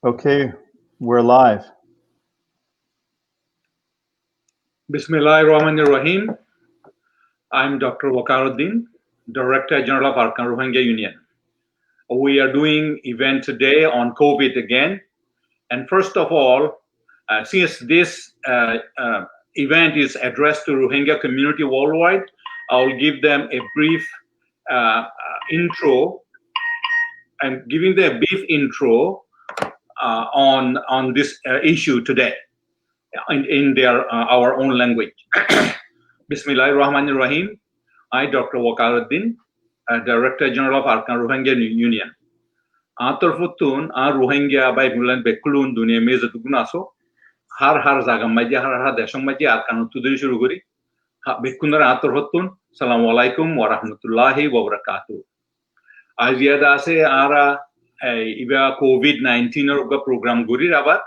Okay, we're live. Bismillahirrahmanirrahim. I'm Dr. Wakaruddin, Director General of Arakan Rohingya Union. We are doing event today on COVID again. And first of all, since this event is addressed to Rohingya community worldwide, I'll give them a brief intro. I'm giving them a brief intro on this issue today in our own language. Bismillahirrahmanirrahim. I, Dr. Wakaruddin, Director General of Arakan Rohingya Union. Atar futun a Rohingya by Bulan Bekulun dunia meza tugunaso har zagam maji har desham maji Arakan tuduri shuru gori. Bekunara atar futun. Assalamualaikum warahmatullahi wabarakatuh. Aziada se ara iba COVID-19 or program guri rabat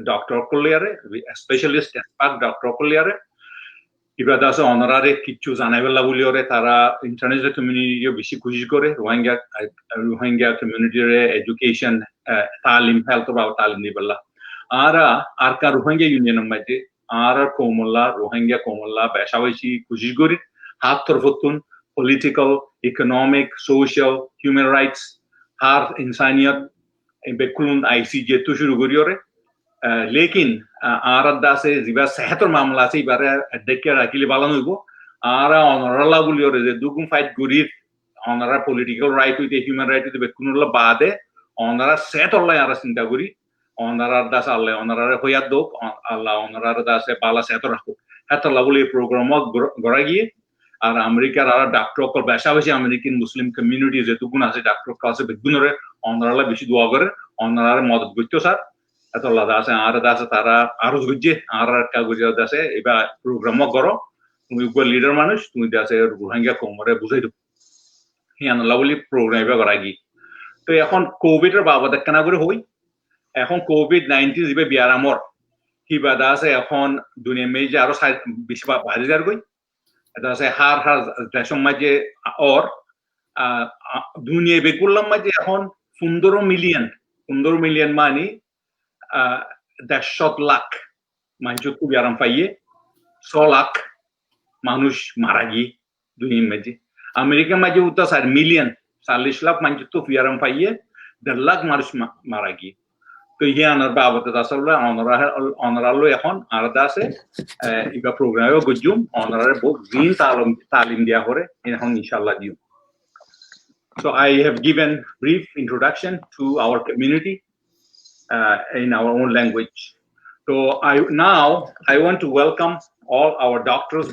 Dr. Kuliare, specialist expert Dr. Kuliare. Iba dasa honorary kichu zanabella buliore tara international community bishi kujish kore Rohingya community re education talim health about talim niballa ara arka Rohingya union maje ara komulla Rohingya komulla beshawishi kujish kore hat torfutun political economic social human rights har insaniyat bekulun ICJ tu shuru goriore लेकिन आरदा से जिबा सेहतर मामला से बारे देखे राखिले बाला नइबो आरा ऑनरला गुलियोरे जे दुगुम फाइट गुरी ऑनरा political right with human right with बेकुनला बादे ऑनरा सेहतरला यारा चिंता गुरी ऑनरा दास आले ऑनरा होया दोक अल्लाह ऑनरा दास बाला सेहतर राखो हेतरला गुली प्रोग्राम गरागी আর আমেরিকার আর ডাক্তার কল বেশাবেশি আমেরিকান মুসলিম কমিউনিটি যে দুগুণ আছে ডাক্তার কাছে বেগুনরে অনরালা বেশি দোয়া করে অনরার মদত করতে sir Atollah dasa ara dasa tara arus gujje ara ka gujje dasa eba program goro tumi go leader manush tumi dasa Rohingya komore bujai do hian lovely program eba goragi to ekhon covid er babade kana gori hoi ekhon covid-19 jibe biaramor kiba dasa ekhon dunia meje aro bishi bari jar goi dasa har dashom maje or dunia be kullam maje ekhon 15 million mani that shot luck manju tu biaram paye 100 lakh manush maragi dunia meje Amerika maje uta sar million 40 lakh manju tu biaram paye 1.5 lakh manush maragi to hianar babata dasalla honoralo ekhon arda se iba program gujum honorare bo zin talim dia hore ekhon inshallah diu. So I have given brief introduction to our community in our own language. So I want to welcome all our doctors,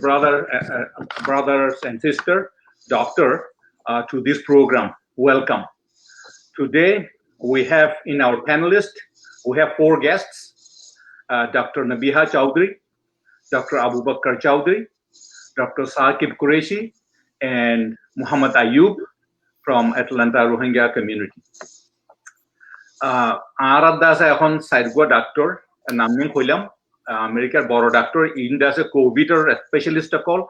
brothers and sisters, to this program. Welcome. Today we have in our panelists, we have 4 guests: Dr. Nabiha Chowdhury, Dr. Abu Bakr Chowdhury, Dr. Saqib Qureshi, and Muhammad Ayub from Atlanta Rohingya community. Aradda se ekhon saidgo doctor namning khoilam Americar boro doctor India se COVID or specialist call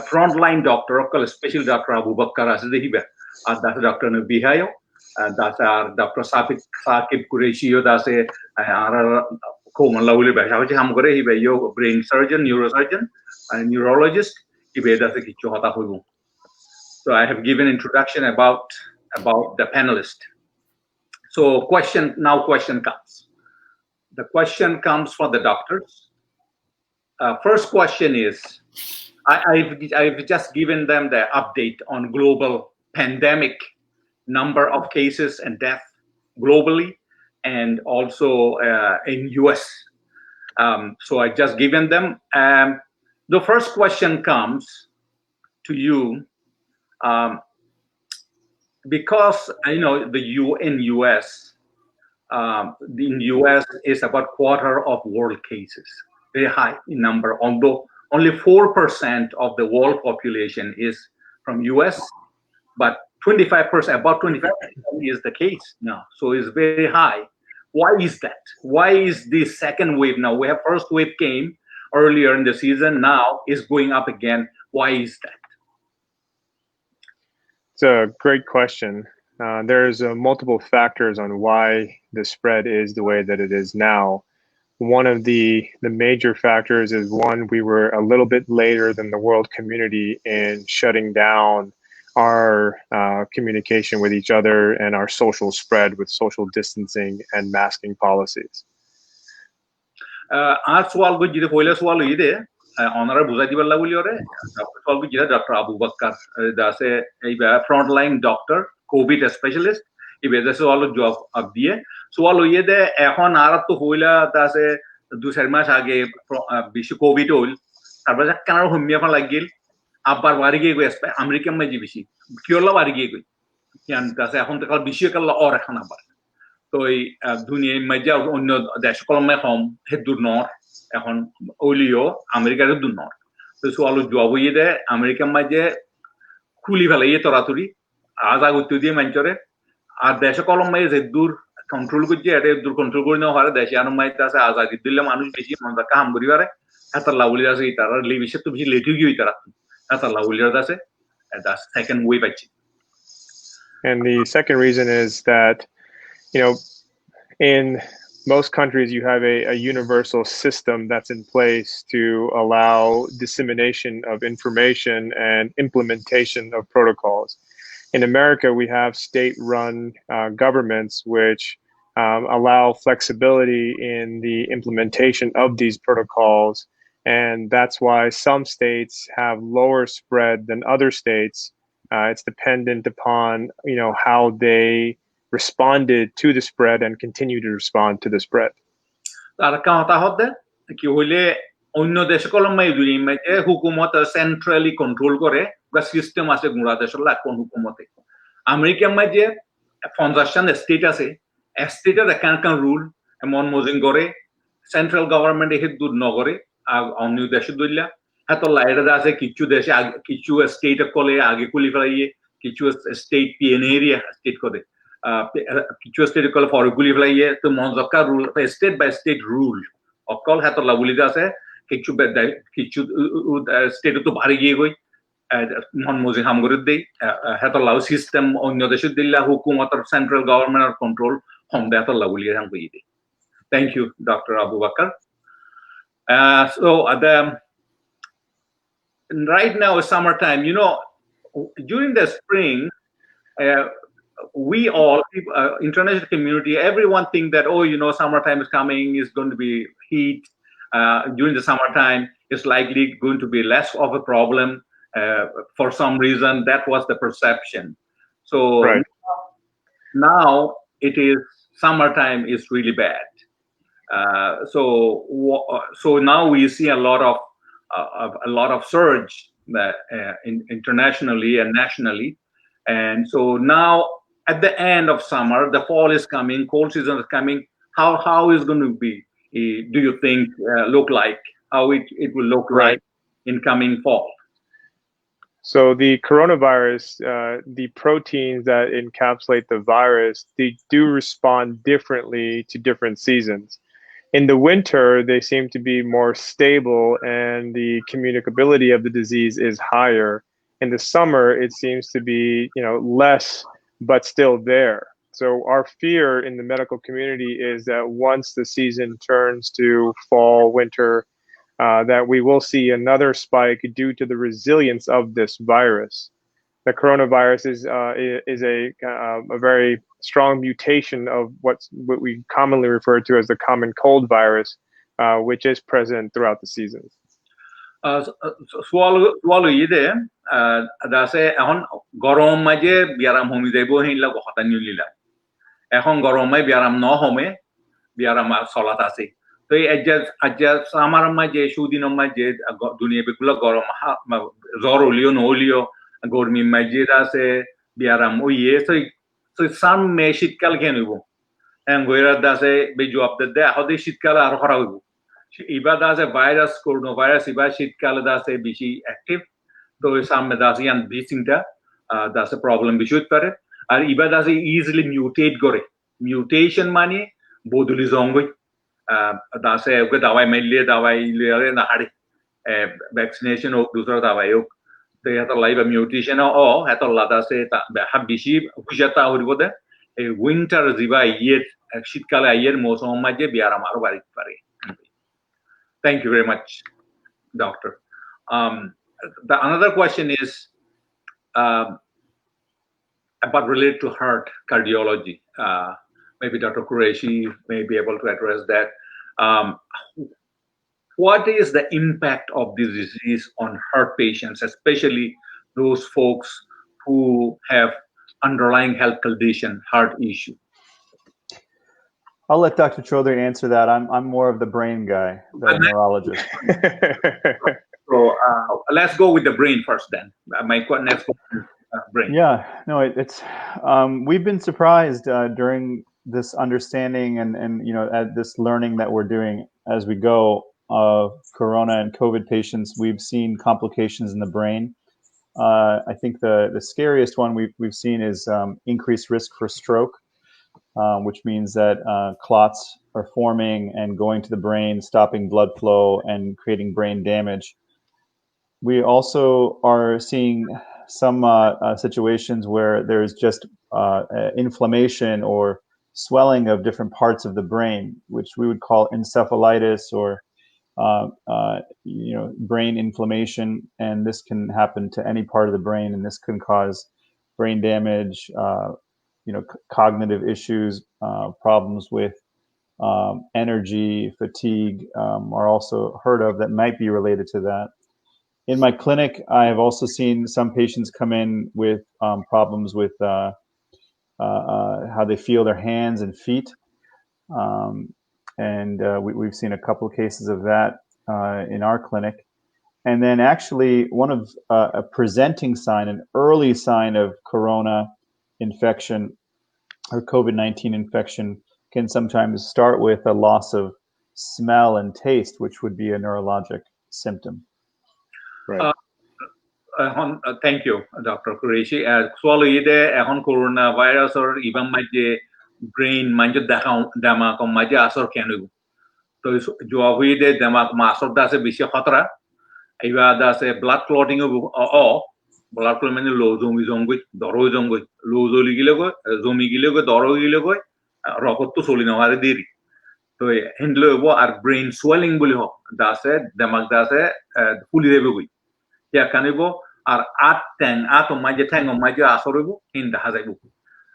frontline doctor call special Dr. Abu Bakr ase dehibe ar das Dr. Nabihayo das ar Dr. Saqib Qureshi yo das ar ko manlauli ba haje ham gore hibe yo brain surgeon neurosurgeon and neurologist hibe das kichu hota hoibo. So I have given introduction about the panelist. So question comes. The question comes for the doctors. First question is, I've just given them the update on global pandemic, number of cases and death globally, and also in US. So I just given them. The first question comes to you. Because I know the US is about quarter of world cases, very high in number, although only 4% of the world population is from US, but 25%, about 25% is the case now. So it's very high. Why is that? Why is this second wave now? We have first wave came earlier in the season, now is going up again. Why is that? It's a great question. there's multiple factors on why the spread is the way that it is now. One of the major factors is, one, we were a little bit later than the world community in shutting down our communication with each other and our social spread with social distancing and masking policies. আর সওয়াল গুজিরে পয়লা সওয়াল হইদে অনারা বুঝাই দিবার লাগলি ওরে সওয়াল গুজিরে doctor Abu Bakr দাসে এই front line doctor Covid specialist এই বেদে সওয়াল জবাব আব দিয়ে সওয়াল হইদে এখন আর তো হইলা দাসে 2-4 মাস আগে বিশ্ব কোভিড হইল তারপর কানার হোমিয়া ফা লাগিল আবার বাড়ি গিয়ে গেছে আমেরিকা মে জি বেশি কিওলা বাড়ি গিয়ে গই কেন দাসে এখন তো কাল বিশ্ব কাল আর এখন আবার তো এই দুনিয়ার মধ্যে অন্য দেশ কলমে কম হেদুর নর এখন ওলিও আমেরিকার হেদুর নর তো সোয়ালো জবাব হইয়ে দেয় আমেরিকার মাঝে খুলি ফেলাইয়ে তরাতুরি আজ আগুত্য দিয়ে মাঞ্চরে আর দেশে কলম মাঝে হেদুর কন্ট্রোল করছে এটা হেদুর কন্ট্রোল করে নেওয়া হয় দেশে আর মাঝে আছে আজাদি দিলে মানুষ বেশি মজা কাম করি পারে এত লাউলি আছে তারা লিবিসে তো বেশি লেটু গিয়ে তারা এত লাউলি আছে that's second way পাচ্ছি. And the second reason is that, you know, in most countries, you have a universal system that's in place to allow dissemination of information and implementation of protocols. In America, we have state-run governments which allow flexibility in the implementation of these protocols. And that's why some states have lower spread than other states. It's dependent upon, you know, how they responded to the spread and continue to respond to the spread. Arakan hota hode ki hoile onno deshe kolomai duniya meje hukumat centrally control kore ba system ase gura deshor lakon hukumote America meje 50 state ase state er kan rule emon mozin gore central government e dur nogore onno deshe dulla hato laida ase kichu deshe kichu state kole age kuli felaiye kichu state pn area state kode কিছু state কল ফরগুলি ফলাইয়ে তো মনজকা rule state by state rule অকল হাতর লাগুলিতে আছে কিছু কিছু স্টেট তো ভারী গিয়ে গই মন মজি হাম করে দেই হাতর লাউ সিস্টেম অন্য দেশে দিলা হুকুমতর সেন্ট্রাল গভর্নমেন্ট কন্ট্রোল হম হাতর লাগুলিয়ে হাম কই দেই thank you doctor Abu Bakar so right now is summertime, you know, during the spring we all, international community, everyone think that, oh, you know, summertime is coming, is going to be heat. During the summertime, it's likely going to be less of a problem. For some reason, that was the perception. So right. Now it is, summertime is really bad. So now we see a lot of surge internationally and nationally. And so now, at the end of summer, the fall is coming, cold season is coming. How is going to be? Do you think look like how it will look like in coming fall? So the coronavirus, the proteins that encapsulate the virus, they do respond differently to different seasons. In the winter, they seem to be more stable, and the communicability of the disease is higher. In the summer, it seems to be, you know, less, but still there. So our fear in the medical community is that once the season turns to fall, winter, that we will see another spike due to the resilience of this virus. The coronavirus is a very strong mutation of what we commonly refer to as the common cold virus, which is present throughout the seasons. Swallow ide dase এখন গরম মাঝে বিয়ারাম হমি যাইব হেইলা কথা নিলিলা এখন গরম মাই বিয়ারাম ন হমে বিয়ারাম সলাত আছে তো এই আজ সামার মাঝে সুদিন মাঝে দুনিয়া বেগুলা গরম জ্বর হলিও নহলিও গরমি মাঝে আছে বিয়ারাম ওইয়ে তো সাম মে শীতকাল কেন হইব এন গইরা দাসে বে জবাব দে হদে শীতকাল আর খরা হইব ইবা দাসে ভাইরাস করোনা ভাইরাস ইবা শীতকাল দাসে বেশি অ্যাক্টিভ তো সামনে দাসে ইয়ান বিচিংটা দাসে প্রবলেম বেশি হতে পারে আর ইবা দাসে ইজিলি মিউটেট করে মিউটেশন মানে বদলি জঙ্গই দাসে ওকে দাওয়াই মাইলে দাওয়াই লিয়ারে না হাড়ে ভ্যাকসিনেশন হোক দুসরা দাওয়াই হোক they had a live mutation or had a lada say that habishi hujata uribode a winter ziva yet shitkala year mosom maje biaramaro barit pare. Thank you very much, doctor. The another question is about related to heart cardiology. Maybe Dr. Qureshi may be able to address that. What is the impact of this disease on heart patients, especially those folks who have underlying health condition, heart issue? I'll let Dr. Chaudhary answer that. I'm more of the brain guy, the neurologist. So let's go with the brain first then. My next question is brain. Yeah, no, it's we've been surprised during this understanding and at this learning that we're doing as we go of corona and COVID patients. We've seen complications in the brain. I think the scariest one we've seen is increased risk for stroke, which means that clots are forming and going to the brain, stopping blood flow and creating brain damage. We also are seeing some situations where there's just inflammation or swelling of different parts of the brain, which we would call encephalitis or brain inflammation, and this can happen to any part of the brain, and this can cause brain damage, cognitive issues, problems with energy, fatigue are also heard of that might be related to that. In my clinic, I have also seen some patients come in with problems with how they feel their hands and feet. We've seen a couple of cases of that in our clinic. And then actually one of a presenting sign, an early sign of corona infection or COVID-19 infection can sometimes start with a loss of smell and taste, which would be a neurologic symptom. Right. Thank you, Dr. Qureshi. Actually, the coronavirus or even my brain manja dama ko maja asor kenu. So jo ahui de dama ko asor da se bishi khatra. Iba da se blood clotting o blood clot mane lo zomi zongo doro zongo lo zoli gilego zomi gilego doro gilego rokot to soli na ware diri. So hindlo bo ar brain swelling boli ho da se damag da se fuli debe goi. Ya kanibo ar ateng ato maja teng o maja asoribo hinda hazaibo.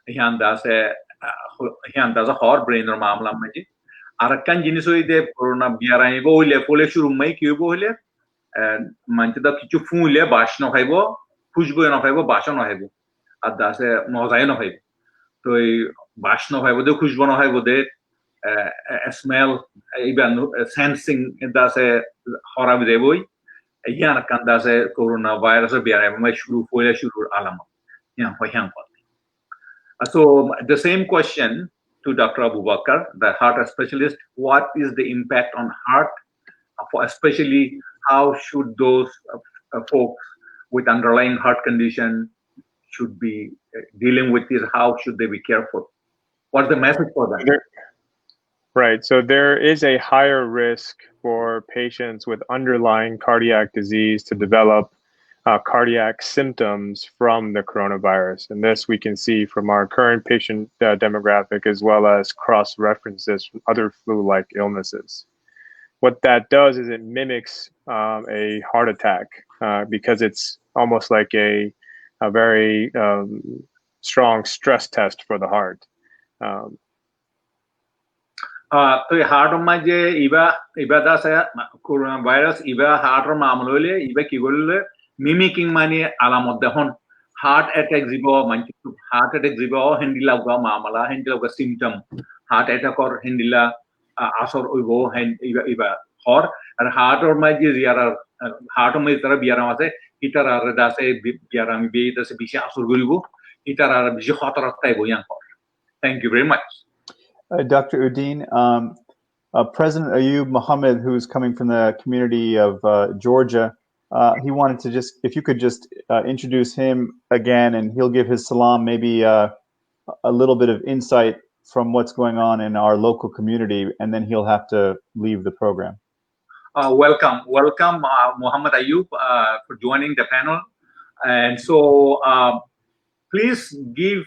Hianda se hor brain or mamla maji. Arakan jinisoi de corona biarai bo ile pole shuru mai kiubo ile manche da kichu funle bashno haibo খুশবো না হইবো বাসন হইবো আর দাসে মজাই না হইবো তো এই বাসন হইবো দে খুশবো না হইবো দে স্মেল ইভেন সেন্সিং দাসে হরাব দেবই ইয়ান কান দাসে করোনা ভাইরাস বিয়ারে মাই শুরু হইলে শুরুর আলামত ইয়ান হইয়ান কত so the same question to Dr. Abu Bakar, the heart specialist, what is the impact on heart, especially how should those folks with underlying heart condition should be dealing with this? How should they be careful? What's the message for them? Right. So there is a higher risk for patients with underlying cardiac disease to develop cardiac symptoms from the coronavirus. And this we can see from our current patient demographic as well as cross-references from other flu-like illnesses. What that does is it mimics a heart attack because it's almost like a very strong stress test for the heart. So heart maje iba da sa coronavirus iba heart mamlole iba ki golle mimicking mane alamot dehon heart attack zibo manchi heart attack zibo hendila ga mamala hendila ga symptom heart attack or hendila asor oibo iba hor আর হার্টর মাঝে জিয়ারা হার্টর মাঝে তারা বিয়ারাম আছে ইটার আর দাসে বিয়ারামি বে দাসে বিশে আসর করিব ইটার আর বিশে খতরত তাই বয়ান কর Thank you very much. Dr. Udin, President Ayub Muhammad, who's coming from the community of Georgia, he wanted to just, if you could just introduce him again, and he'll give his salam, maybe a little bit of insight from what's going on in our local community, and then he'll have to leave the program. Welcome, Muhammad Ayub, for joining the panel. And so please give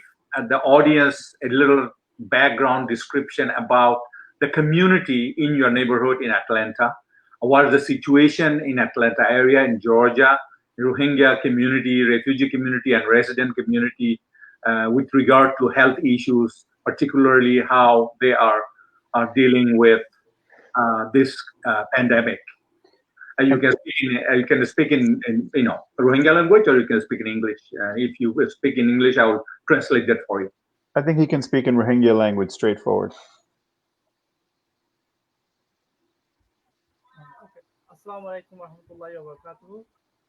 the audience a little background description about the community in your neighborhood in Atlanta. What is the situation in Atlanta area, in Georgia, Rohingya community, refugee community, and resident community with regard to health issues, particularly how they are dealing with this pandemic. You can speak in Rohingya language, or you can speak in English. If you speak in English, I will translate that for you. I think he can speak in Rohingya language straightforward. Assalamu alaikum warahmatullahi wabarakatuh.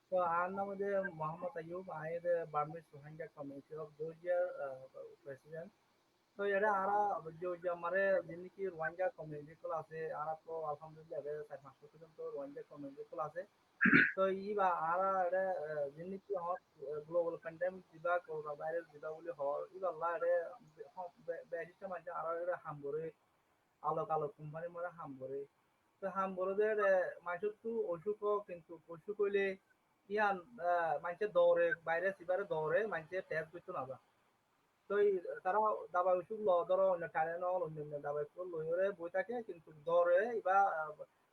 So our name is Muhammad Ayub. I am the Burmese Rohingya community of Georgia president. So यड़ा आरा जो हमारे जिनकी Rohingya community को लासे आरा तो अल्हम्दुलिल्लाह है side master तो Rohingya community को लासे तो ये बा आरा यड़ा जिनकी हम ग्लोबल पेंडेमिक दिबा कोरोना वायरस दिबा बोले हो ये वाला यड़ा हम बेसिस में आरा यड़ा हम बोले आलोक आलोक कंपनी में हम बोले तो हम बोले दे माइचो तो ओशु को किंतु ओशु को ले यान माइचे दौरे वायरस इबारे दौरे माइचे टेस्ट कुछ ना बा तो তারা দাবা ওষুধ ল ধরো অন্য টাইলেনল অন্য দাবা ওষুধ লইরে বই থাকে কিন্তু ধরে বা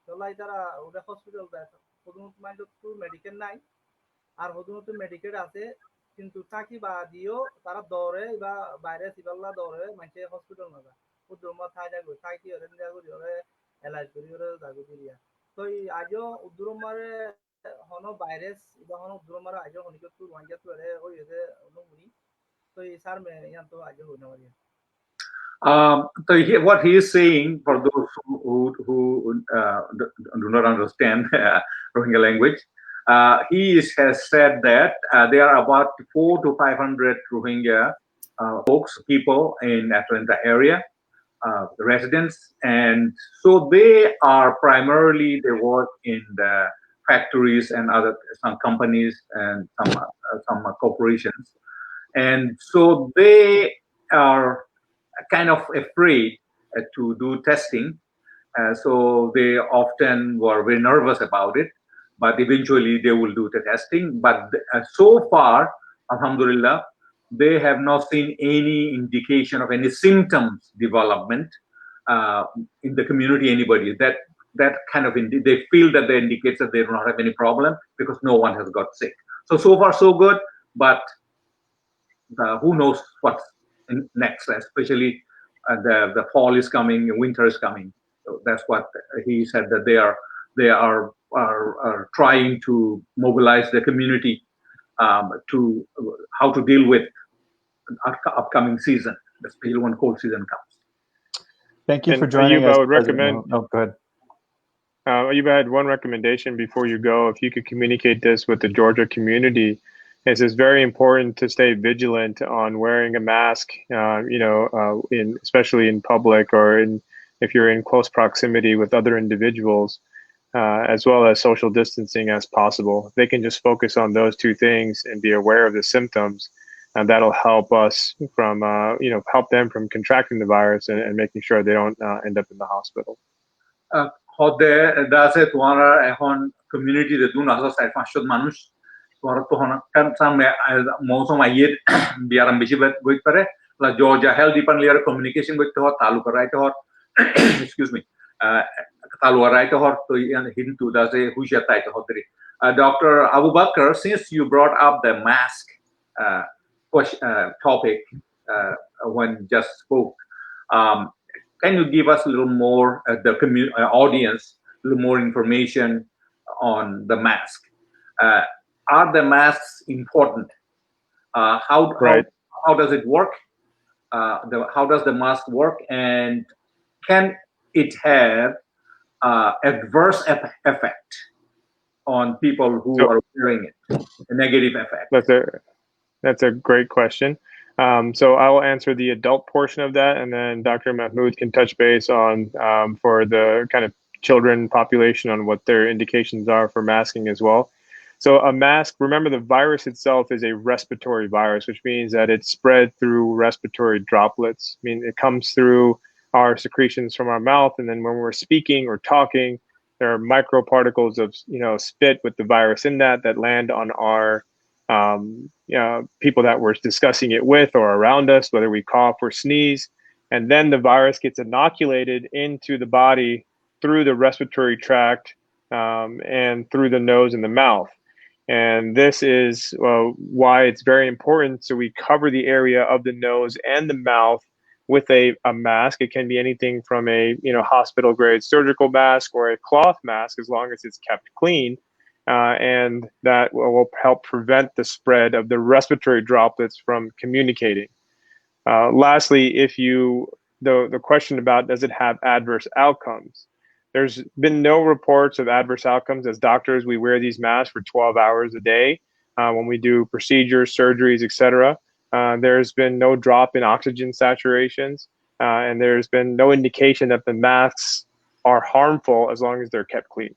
চলাই তারা ওটা হসপিটাল যায় প্রথমত মাইন্ড তো মেডিকেল নাই আর প্রথমত মেডিকেল আছে কিন্তু থাকি বা দিও তারা ধরে বা ভাইরাস ইবাল্লা ধরে মাইছে হসপিটাল না যায় উদ্রমা থাই যাগো থাকি ওরে যাগো ওরে এলাজ করি ওরে যাগো দিয়া তো আজও উদ্রমারে হনো ভাইরাস ইবা হনো উদ্রমারে আজও হনিকে তো ওয়াঙ্গা তো এরে ওই এতে অনুমনি So what he is saying, for those who do not understand Rohingya language, has said that there are about 400 to 500 Rohingya people in Atlanta area, residents, and so they are primarily, they work in the factories and some companies and some corporations. And so they are kind of afraid to do testing. So they often were very nervous about it, but eventually they will do the testing. But so far, alhamdulillah, they have not seen any indication of any symptoms development in the community, anybody. That kind of, they feel that they indicates that they do not have any problem because no one has got sick. So far so good, but who knows what's next, especially the fall is coming, winter is coming. So that's what he said, that they are trying to mobilize the community to how to deal with upcoming season, especially when cold season comes. Thank you for joining Ayub, us. I would recommend. Oh, go ahead. Ayub, I had one recommendation before you go. If you could communicate this with the Georgia community, it's very important to stay vigilant on wearing a mask. Especially in public or if you're in close proximity with other individuals, as well as social distancing as possible. They can just focus on those two things and be aware of the symptoms, and that'll help us from help them from contracting the virus and making sure they don't end up in the hospital. Community Georgia health department communication with taluka right excuse me taluka right to hintu does a husha tai Dr. Abu Bakr, since you brought up the mask topic when just spoke, can you give us a little more the audience a little more information on the mask? Are the masks important? How does it work? How does the mask work, and can it have adverse effect on people who are wearing it? A negative effect. That's a great question. So I will answer the adult portion of that, and then Dr. Mahmood can touch base on for the kind of children population on what their indications are for masking as well. So a mask, remember the virus itself is a respiratory virus, which means that it's spread through respiratory droplets. I mean, it comes through our secretions from our mouth, and then when we're speaking or talking, there are microparticles of spit with the virus in that land on our people that we're discussing it with or around us, whether we cough or sneeze. And then the virus gets inoculated into the body through the respiratory tract and through the nose and the mouth. And this is why it's very important. So we cover the area of the nose and the mouth with a mask. It can be anything from a hospital grade surgical mask or a cloth mask, as long as it's kept clean. And that will help prevent the spread of the respiratory droplets from communicating. Lastly, the question about does it have adverse outcomes? There's been no reports of adverse outcomes. As doctors, we wear these masks for 12 hours a day when we do procedures, surgeries, etc. There's been no drop in oxygen saturations, and there's been no indication that the masks are harmful as long as they're kept clean.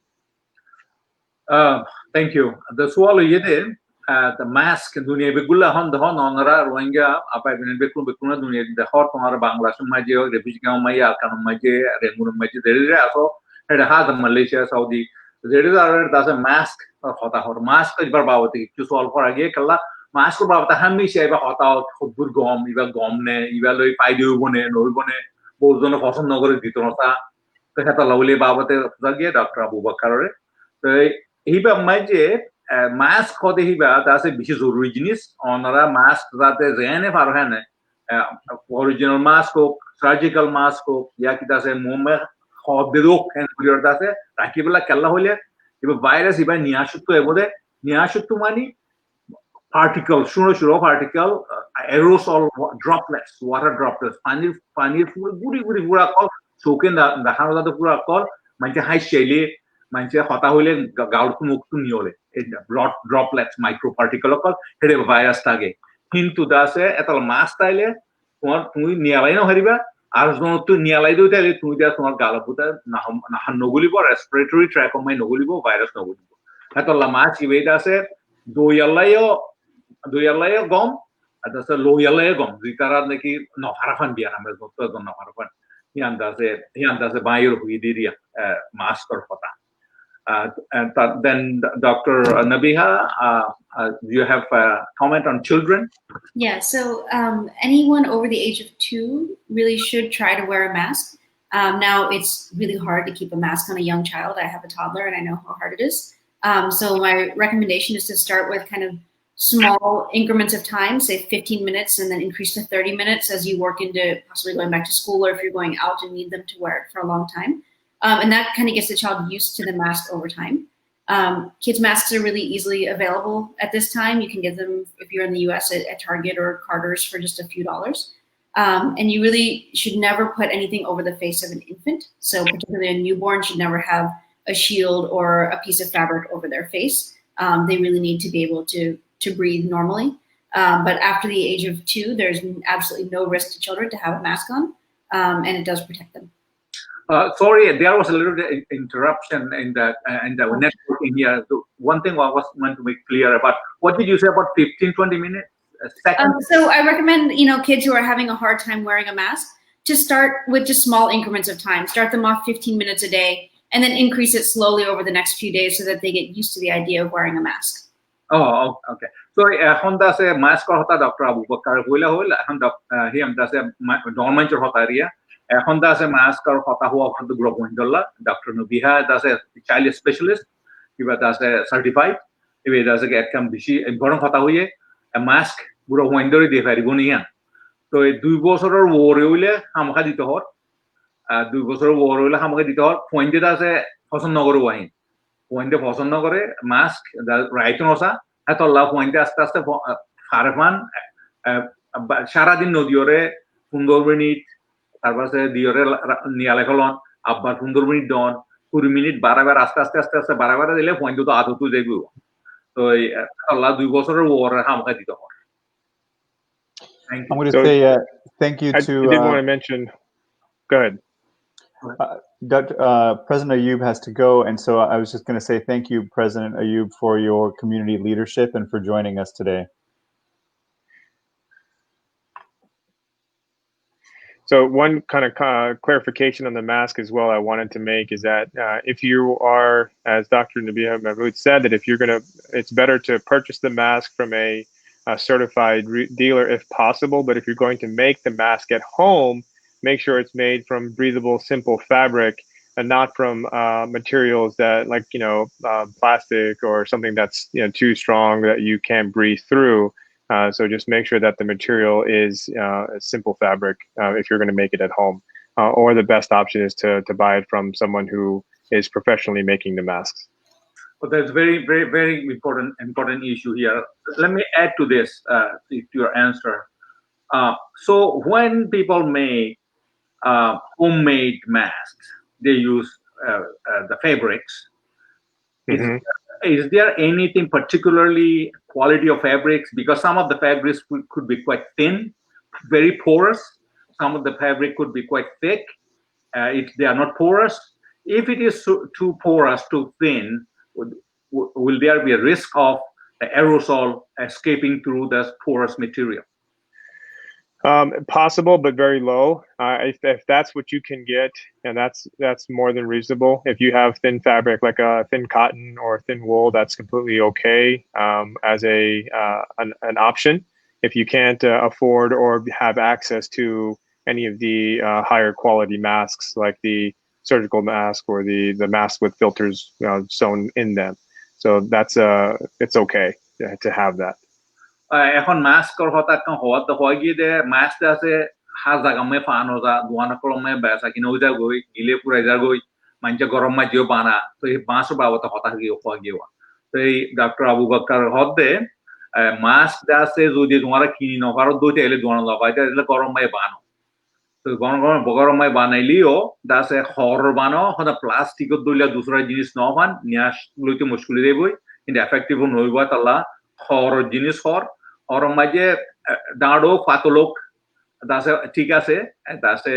Thank you. The swallow yede the mask dunia begula hon onara Rohingya apa binen bekuna dunia the hot onara Bangladesh maje refugee kam maya kan maje rengun maje there aso it has Malaysia Saudi there are does a mask hota hor mask bar bawati to solve for age kala mask bawata hamisha iba hota khudbur gom iba gomne iba loi paidu bone no bone bozono পছন্দ করে দিত না তো এটা লাউলে বাবতে জাগিয়ে doctor Abu Bakr তো হিবা মাঝে mask হতে হিবা তাসে বেশি জরুরি জিনিস ওনারা মাস্ক যাতে জেনে পারো হ্যাঁ অরিজিনাল মাস্ক হোক সার্জিক্যাল মাস্ক হোক ইয়া কি তাসে মোমে হবে রোগ হ্যাঁ পিরিয়ড তাসে রাখিবেলা কেলা হইলে ইবা ভাইরাস ইবা নিয়াসুত্ব এবদে নিয়াসুত্ব মানে particle shuro particle aerosol droplets water droplets panir guri pura kol soken dakhano jate pura kol manche hai shele manche hota hoile gaur ku muktu niole blood droplets microparticle kol hede virus tage kintu dase etal mas taile tomar tumi nialai no hariba ar jono tu nialai do taile tumi da tomar galaputa na nogulibo respiratory tract mai nogulibo virus nogulibo etal mas ibeda ase do yalayo gom adasa lo yalayo gom zikara neki no harafan biar amel doktor no harafan hian dase bayro huidiria mask or pata and then Dr. Nabiha you have a comment on children? Yeah, so anyone over the age of 2 really should try to wear a mask. Now it's really hard to keep a mask on a young child. I have a toddler and I know how hard it is. So my recommendation is to start with kind of small increments of time, say 15 minutes, and then increase to 30 minutes as you work into possibly going back to school, or if you're going out and need them to wear it for a long time. And that kind of gets the child used to the mask over time. Kids' masks are really easily available at this time. You can get them, if you're in the US, at Target or Carter's for just a few dollars. And you really should never put anything over the face of an infant. So particularly a newborn should never have a shield or a piece of fabric over their face. They really need to be able to breathe normally. But after the age of 2, there's absolutely no risk to children to have a mask on, and it does protect them. Sorry, there was a little interruption in the networking here. So one thing I was meant to make clear about, what did you say about 15-20 minutes? So I recommend, kids who are having a hard time wearing a mask to start with just small increments of time. Start them off 15 minutes a day, and then increase it slowly over the next few days so that they get used to the idea of wearing a mask. Oh, okay. So এখন দাসে mask হতা doctor Abu Bakr হইলা হইলা এখন হিয়াম দাসে নরমাঞ্চর হতা area এখন দাসে mask আর হতা হওয়া হত গ্রুপ হইন্দলা ডক্টর নবিহা দাসে চাইল্ড স্পেশালিস্ট কিবা দাসে সার্টিফাইড ইবে দাসে একদম বেশি ইম্পর্টেন্ট হতা হইয়ে মাস্ক গ্রুপ হইন্দরি দি পারিব নিয়া তো এই 2 বছরের ওরে হইলে হামখা দিতে হর 2 বছরের ওরে হইলে হামখা দিতে হর পয়েন্টে দাসে পছন্দ নগর ওয়াহিন পয়েন্টে পছন্দ করে মাস্ক রাইট নসা এত আল্লাহ পয়েন্টে আস্তে আস্তে ফারমান সারাদিন নদীরে 15 মিনিট তারপরে দিয়রে নিয়ালে খলন আবার 15 মিনিট দন 20 মিনিট বারবার আস্তে আস্তে বারবার দিলে পয়েন্ট তো আদত যাইব তো আল্লাহ 2 বছরের ওরে হামকা দিতে হয় I'm going to say thank you to I did want to mention go ahead. President Ayub has to go, and so I was just going to say thank you, President Ayub, for your community leadership and for joining us today. So one kind of clarification on the mask as well I wanted to make is that if you are, as Dr. Nabih Mahmood said, that if you're it's better to purchase the mask from a certified dealer if possible, but if you're going to make the mask at home, make sure it's made from breathable, simple fabric and not from materials that like, plastic or something that's, too strong that you can't breathe through. So just make sure that the material is a simple fabric if you're going to make it at home. Or the best option is to buy it from someone who is professionally making the masks. But that's very, very, very important issue here. Let me add to this, to your answer. So when people make homemade masks, they use the fabrics. Mm-hmm. Is there anything particularly quality of fabrics? Because some of the fabrics could be quite thin, very porous. Some of the fabric could be quite thick if they are not porous. If it is too porous, too thin, will there be a risk of aerosol escaping through the porous material? Possible, but very low. If that's what you can get, and that's more than reasonable. If you have thin fabric like a thin cotton or thin wool, that's completely okay as an option. If you can't afford or have access to any of the higher quality masks, like the surgical mask or the mask with filters sewn in them, so that's it's okay to have that. এখন মাস্কর কথা হওয়ার তো হয় গিয়ে দে mask আছে হাজা গামে Fanon যা দুয়ানা কলমে বেসা কিনা ওইটা গই গিলে পুরাই যা গই মানছে গরম মাঝিও বানা তো এই মাছ বাবতা হতা গিয়ে হয় গিয়ে তো এই ডক্টর আবু বকর হদে মাস্ক আছে যদি তোমরা কিনি ন পারো দুইটা এলে দুয়ানা লাগাইতে এলে গরম মাই বানো তো গরম মাই বানাইলিও দাসে হর বানো হদা প্লাস্টিক দইলা দুসরা জিনিস ন হন নিয়াস লইতে মুশকিল দেবই কিন্তু এফেক্টিভ নইবা তালা হর জিনিস হর और मजे दाड़ो पातलोक दासे ठीक আছে दासे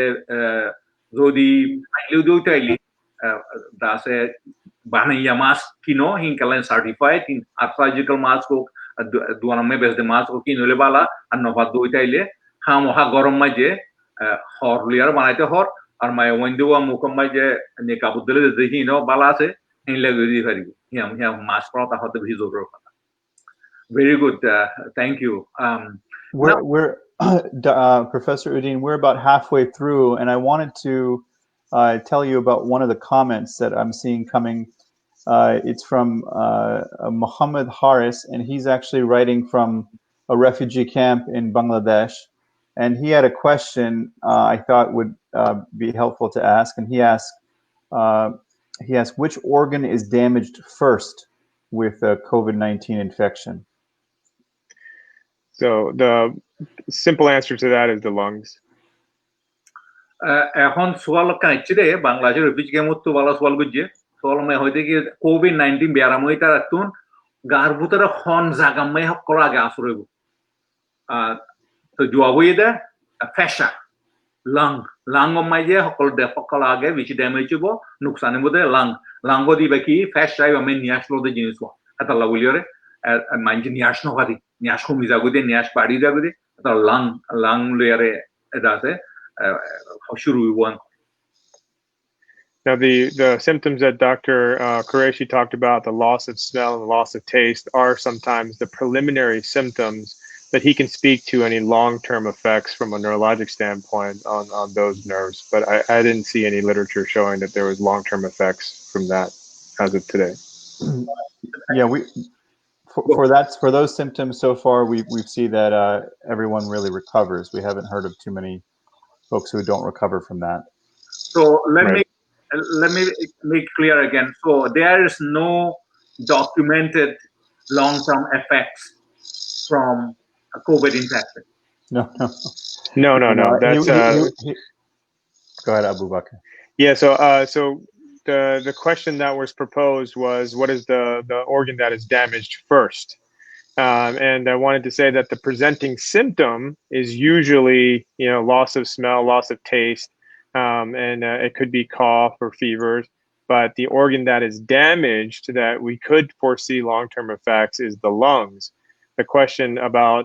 যদি আইলিও দুইটাইলি দাসে বানাইয়া মাস্ক কিনো হিনকালেন সার্টিফাইড ইন সার্জিক্যাল মাস্ক হোক দুয়ানা মে বেস দে মাস্ক কিনলে বালা আর নভা দুইটাইলে হাম হা গরম মাঝে হর লিয়ার বানাইতে হর আর মাই ওয়েন্ডোয়া মুখম মাঝে নে কাবুদলে দেখিনো বালা আছে হিনলে গদি পারিবি হিয়াম মাস্ক পড়া হতে বেশি জরুরি কথা. Very good. Thank you. We're Professor Udin, we're about halfway through, and I wanted to tell you about one of the comments that I'm seeing coming. It's from Muhammad Haris, and he's actually writing from a refugee camp in Bangladesh. And he had a question I thought would be helpful to ask. And he asked, which organ is damaged first with a COVID-19 infection? So the simple answer to that is the lungs. এখন সোয়াল কাইছে রে বাংলাদেশের refugee camp তো ভালো সোয়াল গুজে সোয়াল মে হইতে কি কোভিড-19 বেরামইতা রাতুন গার ভিতরে খন জায়গা মে হকল আগে আসরইব তো জবাবইদা ফেশা লাং মাইজে হকল দে হকল আগে বেশি ড্যামেজ হইব নুকসান হইব দে লাং দিবা কি ফেশা আমি নিয়াসলো দে জিনিস হাতালা বলিরে মাইজে নিয়াস নগাদি নিয়াস কমি যাগুদে নিয়াস বাড়ি যাগুদে তো লাং লেয়ারে এদাতে শুরু হইব. Now, the symptoms that Dr. Qureshi talked about, the loss of smell and the loss of taste, are sometimes the preliminary symptoms that he can speak to any long-term effects from a neurologic standpoint on those nerves. But I didn't see any literature showing that there was long-term effects from that as of today. Yeah, for those symptoms so far, we see that everyone really recovers. We haven't heard of too many folks who don't recover from that. So let me make clear again. So there is no documented long-term effects from a COVID infection. No. That's go ahead, Abu Bakr. Yeah. So the question that was proposed was, what is the organ that is damaged first? And I wanted to say that the presenting symptom is usually, loss of smell, loss of taste, and it could be cough or fevers. But the organ that is damaged that we could foresee long-term effects is the lungs. The question about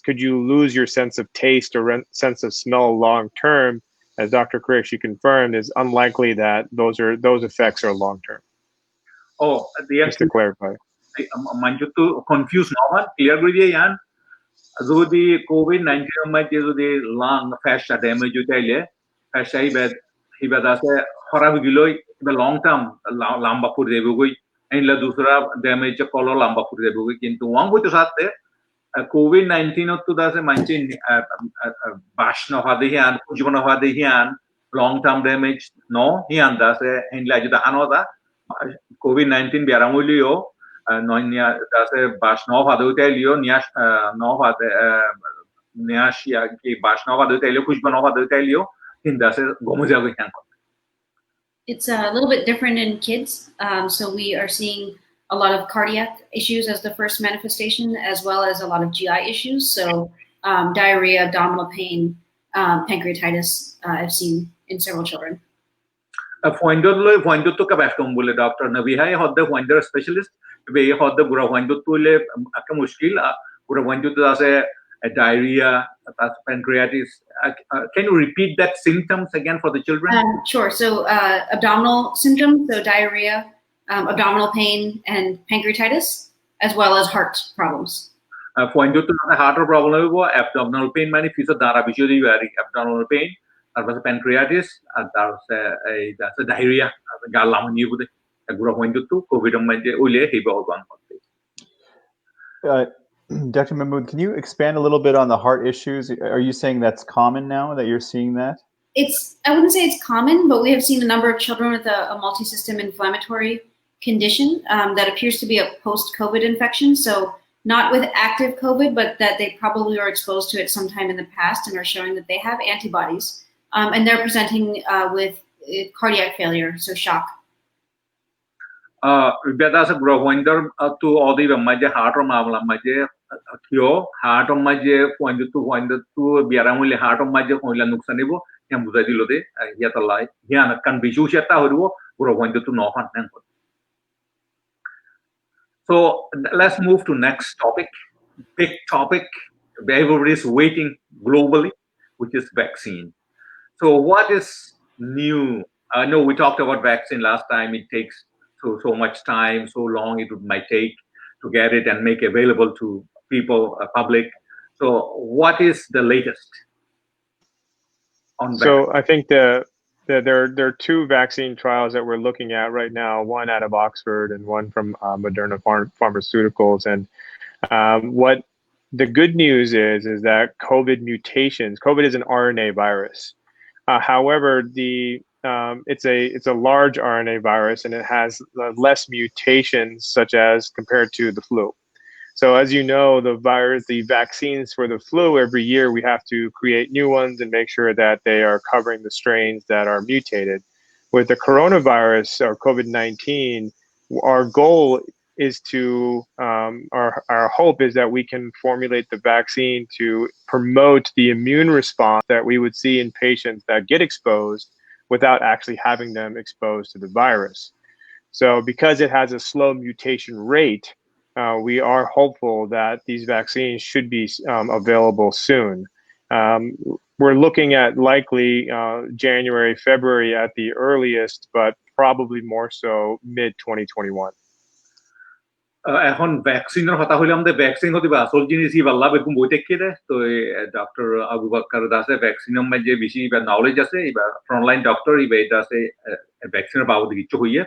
could you lose your sense of taste or sense of smell long-term? as Dr. Krish confirmed, is unlikely that those effects are long term. Oh, just to clarify. Manju to confuse no one. Clear with yan. So the COVID-19 might do the lung fascia damage you tell you. Fascia he bad as horror the long term lamba put the bugui and la dusra damage a color lamba put the bugui into one with the COVID-19 to the manching bash no hadian, Pujman hadian, long term damage, no, he and that's a and like the another COVID-19 Biaramulio, Nonia, that's a bash no hadutelio, Niash no had Niashia bash no hadutelio, Pujman hadutelio, in that's a Gomuja. It's a little bit different in kids. So we are seeing a lot of cardiac issues as the first manifestation, as well as a lot of GI issues. So diarrhea, abdominal pain, pancreatitis, I've seen in several children. Doctor Naviha had the Finder specialist, we had the Gurawandu Tule Akamushkil, Gurawandu as a diarrhea, pancreatitis. Can you repeat that symptoms again for the children? Sure. So abdominal symptoms, so diarrhea, abdominal pain, and pancreatitis, as well as heart problems. Point to the heart problem, abdominal pain, many pieces that are visually very abdominal pain, there was pancreatitis, and that's a diarrhea, galam new with a group point to COVID. Dr. Mahmood, can you expand a little bit on the heart issues? Are you saying that's common now, that you're seeing that? I wouldn't say it's common, but we have seen a number of children with a multi-system inflammatory condition that appears to be a post-COVID infection. So not with active COVID, but that they probably were exposed to it sometime in the past and are showing that they have antibodies. And they're presenting with cardiac failure, so shock. That's a growinder to all the major heart or mamla major cure, heart of major point to Biaramuli heart of major Hola Nuxanibo, Yamuzadilode, yet a lie. Yana can be Shushata Hudu, growinder to North. So let's move to next topic, big topic, everybody is waiting globally, which is vaccine. So what is new? I know we talked about vaccine last time. It takes so much time, so long it might take to get it and make available to people, public. So what is the latest on vaccine? So I think there are two vaccine trials that we're looking at right now, one out of Oxford and one from Moderna Pharmaceuticals. And what the good news is that COVID mutations, COVID is an RNA virus. However, it's a large RNA virus and it has less mutations such as compared to the flu. So as you know, the vaccines for the flu, every year we have to create new ones and make sure that they are covering the strains that are mutated. With the coronavirus or COVID-19, our goal is to, our hope is that we can formulate the vaccine to promote the immune response that we would see in patients that get exposed without actually having them exposed to the virus. So because it has a slow mutation rate, we are hopeful that these vaccines should be available soon. We're looking at likely January, February at the earliest, but probably more so mid-2021. এখন ভ্যাকসিনের কথা হইলাম যে vaccine হতে বা আসল জিনিস ইবাল্লা বেকুম বইতে কেরে তো ডক্টর আবু বকর দাসে ভ্যাকসিনের মধ্যে বেশি বা নলেজ আছে ইবা ফ্রন্টলাইন ডক্টর ইবা দাসে ভ্যাকসিনের বাবদ কিছু হইয়া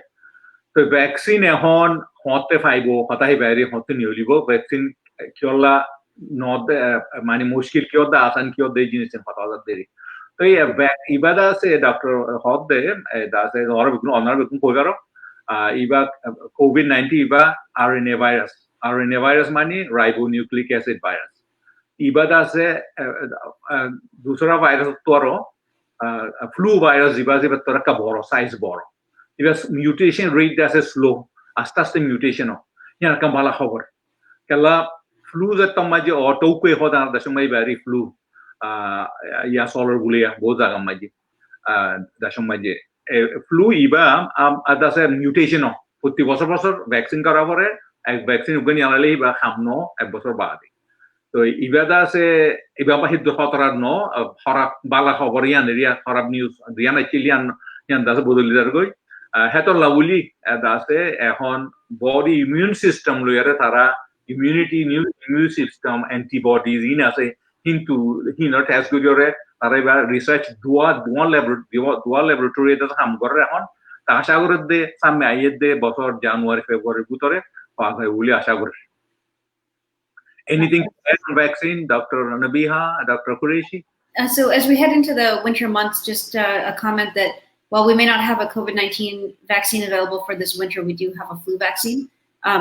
তো ভ্যাকসিন এখন হতে পাইবো হতাই বাইরে হতে নিলিব ভ্যাকসিন কিওলা নদ মানে মুশকিল কিও দা আসান কিও দে জিনিস কথা দেরি তো ইবা দাসে ডক্টর হদ দে দাসে অর বেকুম অনার বেকুম কইবারো iba COVID-19 iba RNA virus mani ribonucleic acid virus iba dase dusra virus toro flu virus iba tora ka boro size boro iba mutation rate dase slow asta mutation ho yana kam bala khobor kala flu za tamaje auto ko hoda dasmai bari flu ya solar gulia boza gamaji dasmaje flu iba adase mutation ho প্রতি বছর vaccine করার পরে এক vaccine উগনি আলালে বা খামনো এক বছর বাদে So ibada se ibaba hiddo khotara no harap bala khoborian ria harap news diana chilian yan da se bodoli dar goi hetor lawuli da se ehon body immune system loyare tara immunity new immune system antibodies in ase into hinot has guriore tara ba research dua laboratory da ham gorre ehon ta asha gore de samme ayede bosor January February butore pa gai uli asha gore. Anything to add on vaccine, Dr. Nabiha, Dr. Qureshi? So as we head into the winter months, just a comment that while we may not have a COVID-19 vaccine available for this winter, we do have a flu vaccine.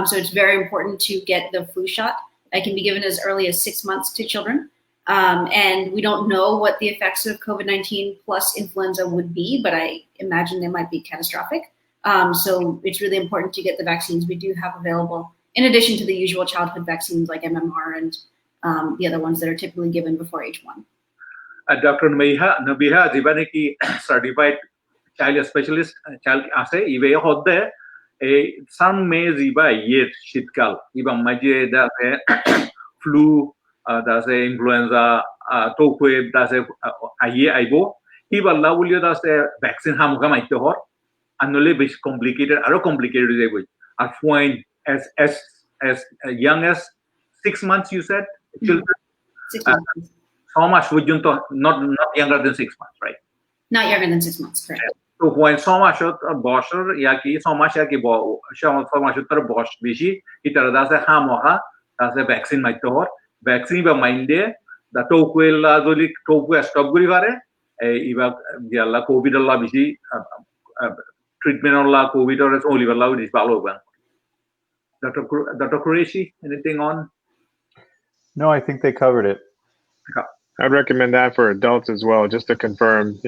So it's very important to get the flu shot. It can be given as early as 6 months to children. And we don't know what the effects of COVID-19 plus influenza would be, but I imagine they might be catastrophic. So it's really important to get the vaccines we do have available, in addition to the usual childhood vaccines like MMR and the other ones that are typically given before age 1. Dr. Nabiha, jibane ki certified child specialist, child ase, ibe hodde, some may ziba yet shitkal, iba maje da se flu, da se influenza, tokwe, da se aye aibo, iba lawulio da se vaccine hamuka maite hor, anole bish complicated, aro complicated zebo, at point as young as 6 months, you said, children. 6 months. How much would you not younger than 6 months, right? Not younger than 6 months, correct. So when so much bosher yaki so much yaki bo so much bosh bishi itara da se hamoha da se vaccine mai tor vaccine ba minde da tokwel la doli tokwe stop guri bare iba yalla covid la bishi treatment la covid or only la is balo ban. Dr. Qureshi, anything on? No, I think they covered it. I'd recommend that for adults as well, just to confirm,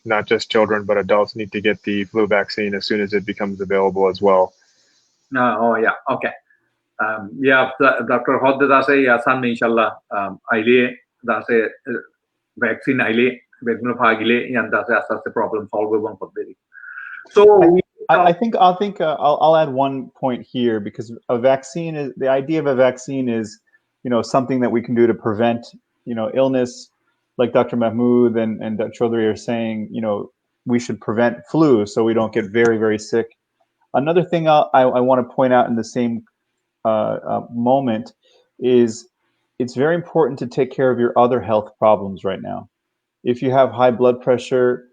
not just children, but adults need to get the flu vaccine as soon as it becomes available as well. Oh, yeah. Okay. Yeah, Dr. Hodde da se ya san inshallah aile da se vaccine aile vaccine phagile yan da se asa se problem solve ban kodberi. So I think I'll add one point here, because a vaccine is the idea of a vaccine is, something that we can do to prevent, illness, like Dr. Mahmood and Dr. Chaudhary are saying, we should prevent flu so we don't get very, very sick. Another thing I want to point out in the same moment is it's very important to take care of your other health problems right now. If you have high blood pressure,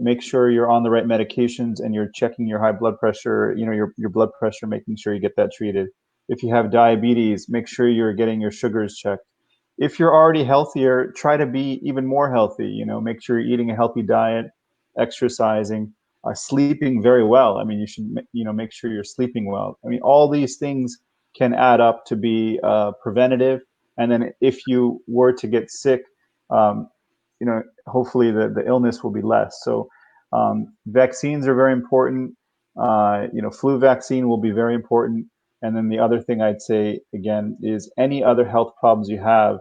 make sure you're on the right medications and you're checking your high blood pressure, your blood pressure, making sure you get that treated. If you have diabetes, make sure you're getting your sugars checked. If you're already healthier, try to be even more healthy. Make sure you're eating a healthy diet, exercising, sleeping very well. I mean, you should, make sure you're sleeping well. I mean, all these things can add up to be preventative. And then if you were to get sick, hopefully the illness will be less. So vaccines are very important. Flu vaccine will be very important. And then the other thing I'd say, again, is any other health problems you have,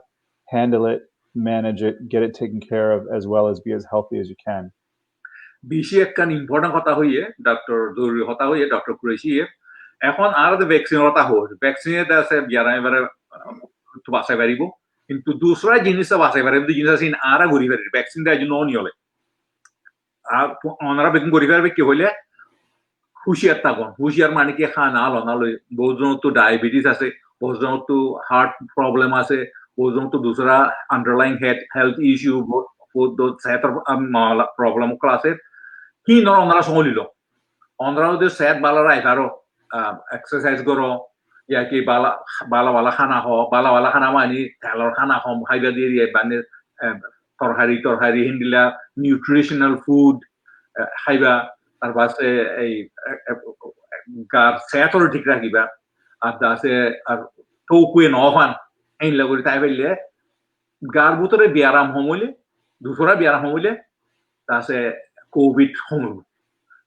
handle it, manage it, get it taken care of, as well as be as healthy as you can. Bishi ekkan important hota hoye, Dr. Duri hota hoye, Dr. Qureshi. Ekhon ar the vaccine hota ho. Vaccine da se biara bare to basa varibo. Into dusra jinis se basa varibo jinis sin ara guri vari. Vaccine da ju non yole. Onara bekin guri vari ke hole. Hushiyar tagon. Hushiyar mane ke khana lo bozo to diabetes ase, bozo to heart problem ase, bozo to dusra underlying health issue, both those problem classes. He no onara solilo. Onara de sad bala rai karo exercise goro ya ki bala wala khana ho, bala wala khana mani thalor khana ho, haiba diri bane torhari hindila nutritional food haiba arbase ei gar setor ঠিক রাখিবা আর দাসে আর টোকুয়ে নহান এই লাগরি তাই বললে গার ভিতরে ব্যায়াম হমলে দুসরা ব্যায়াম হমলে দাসে কোভিড হমল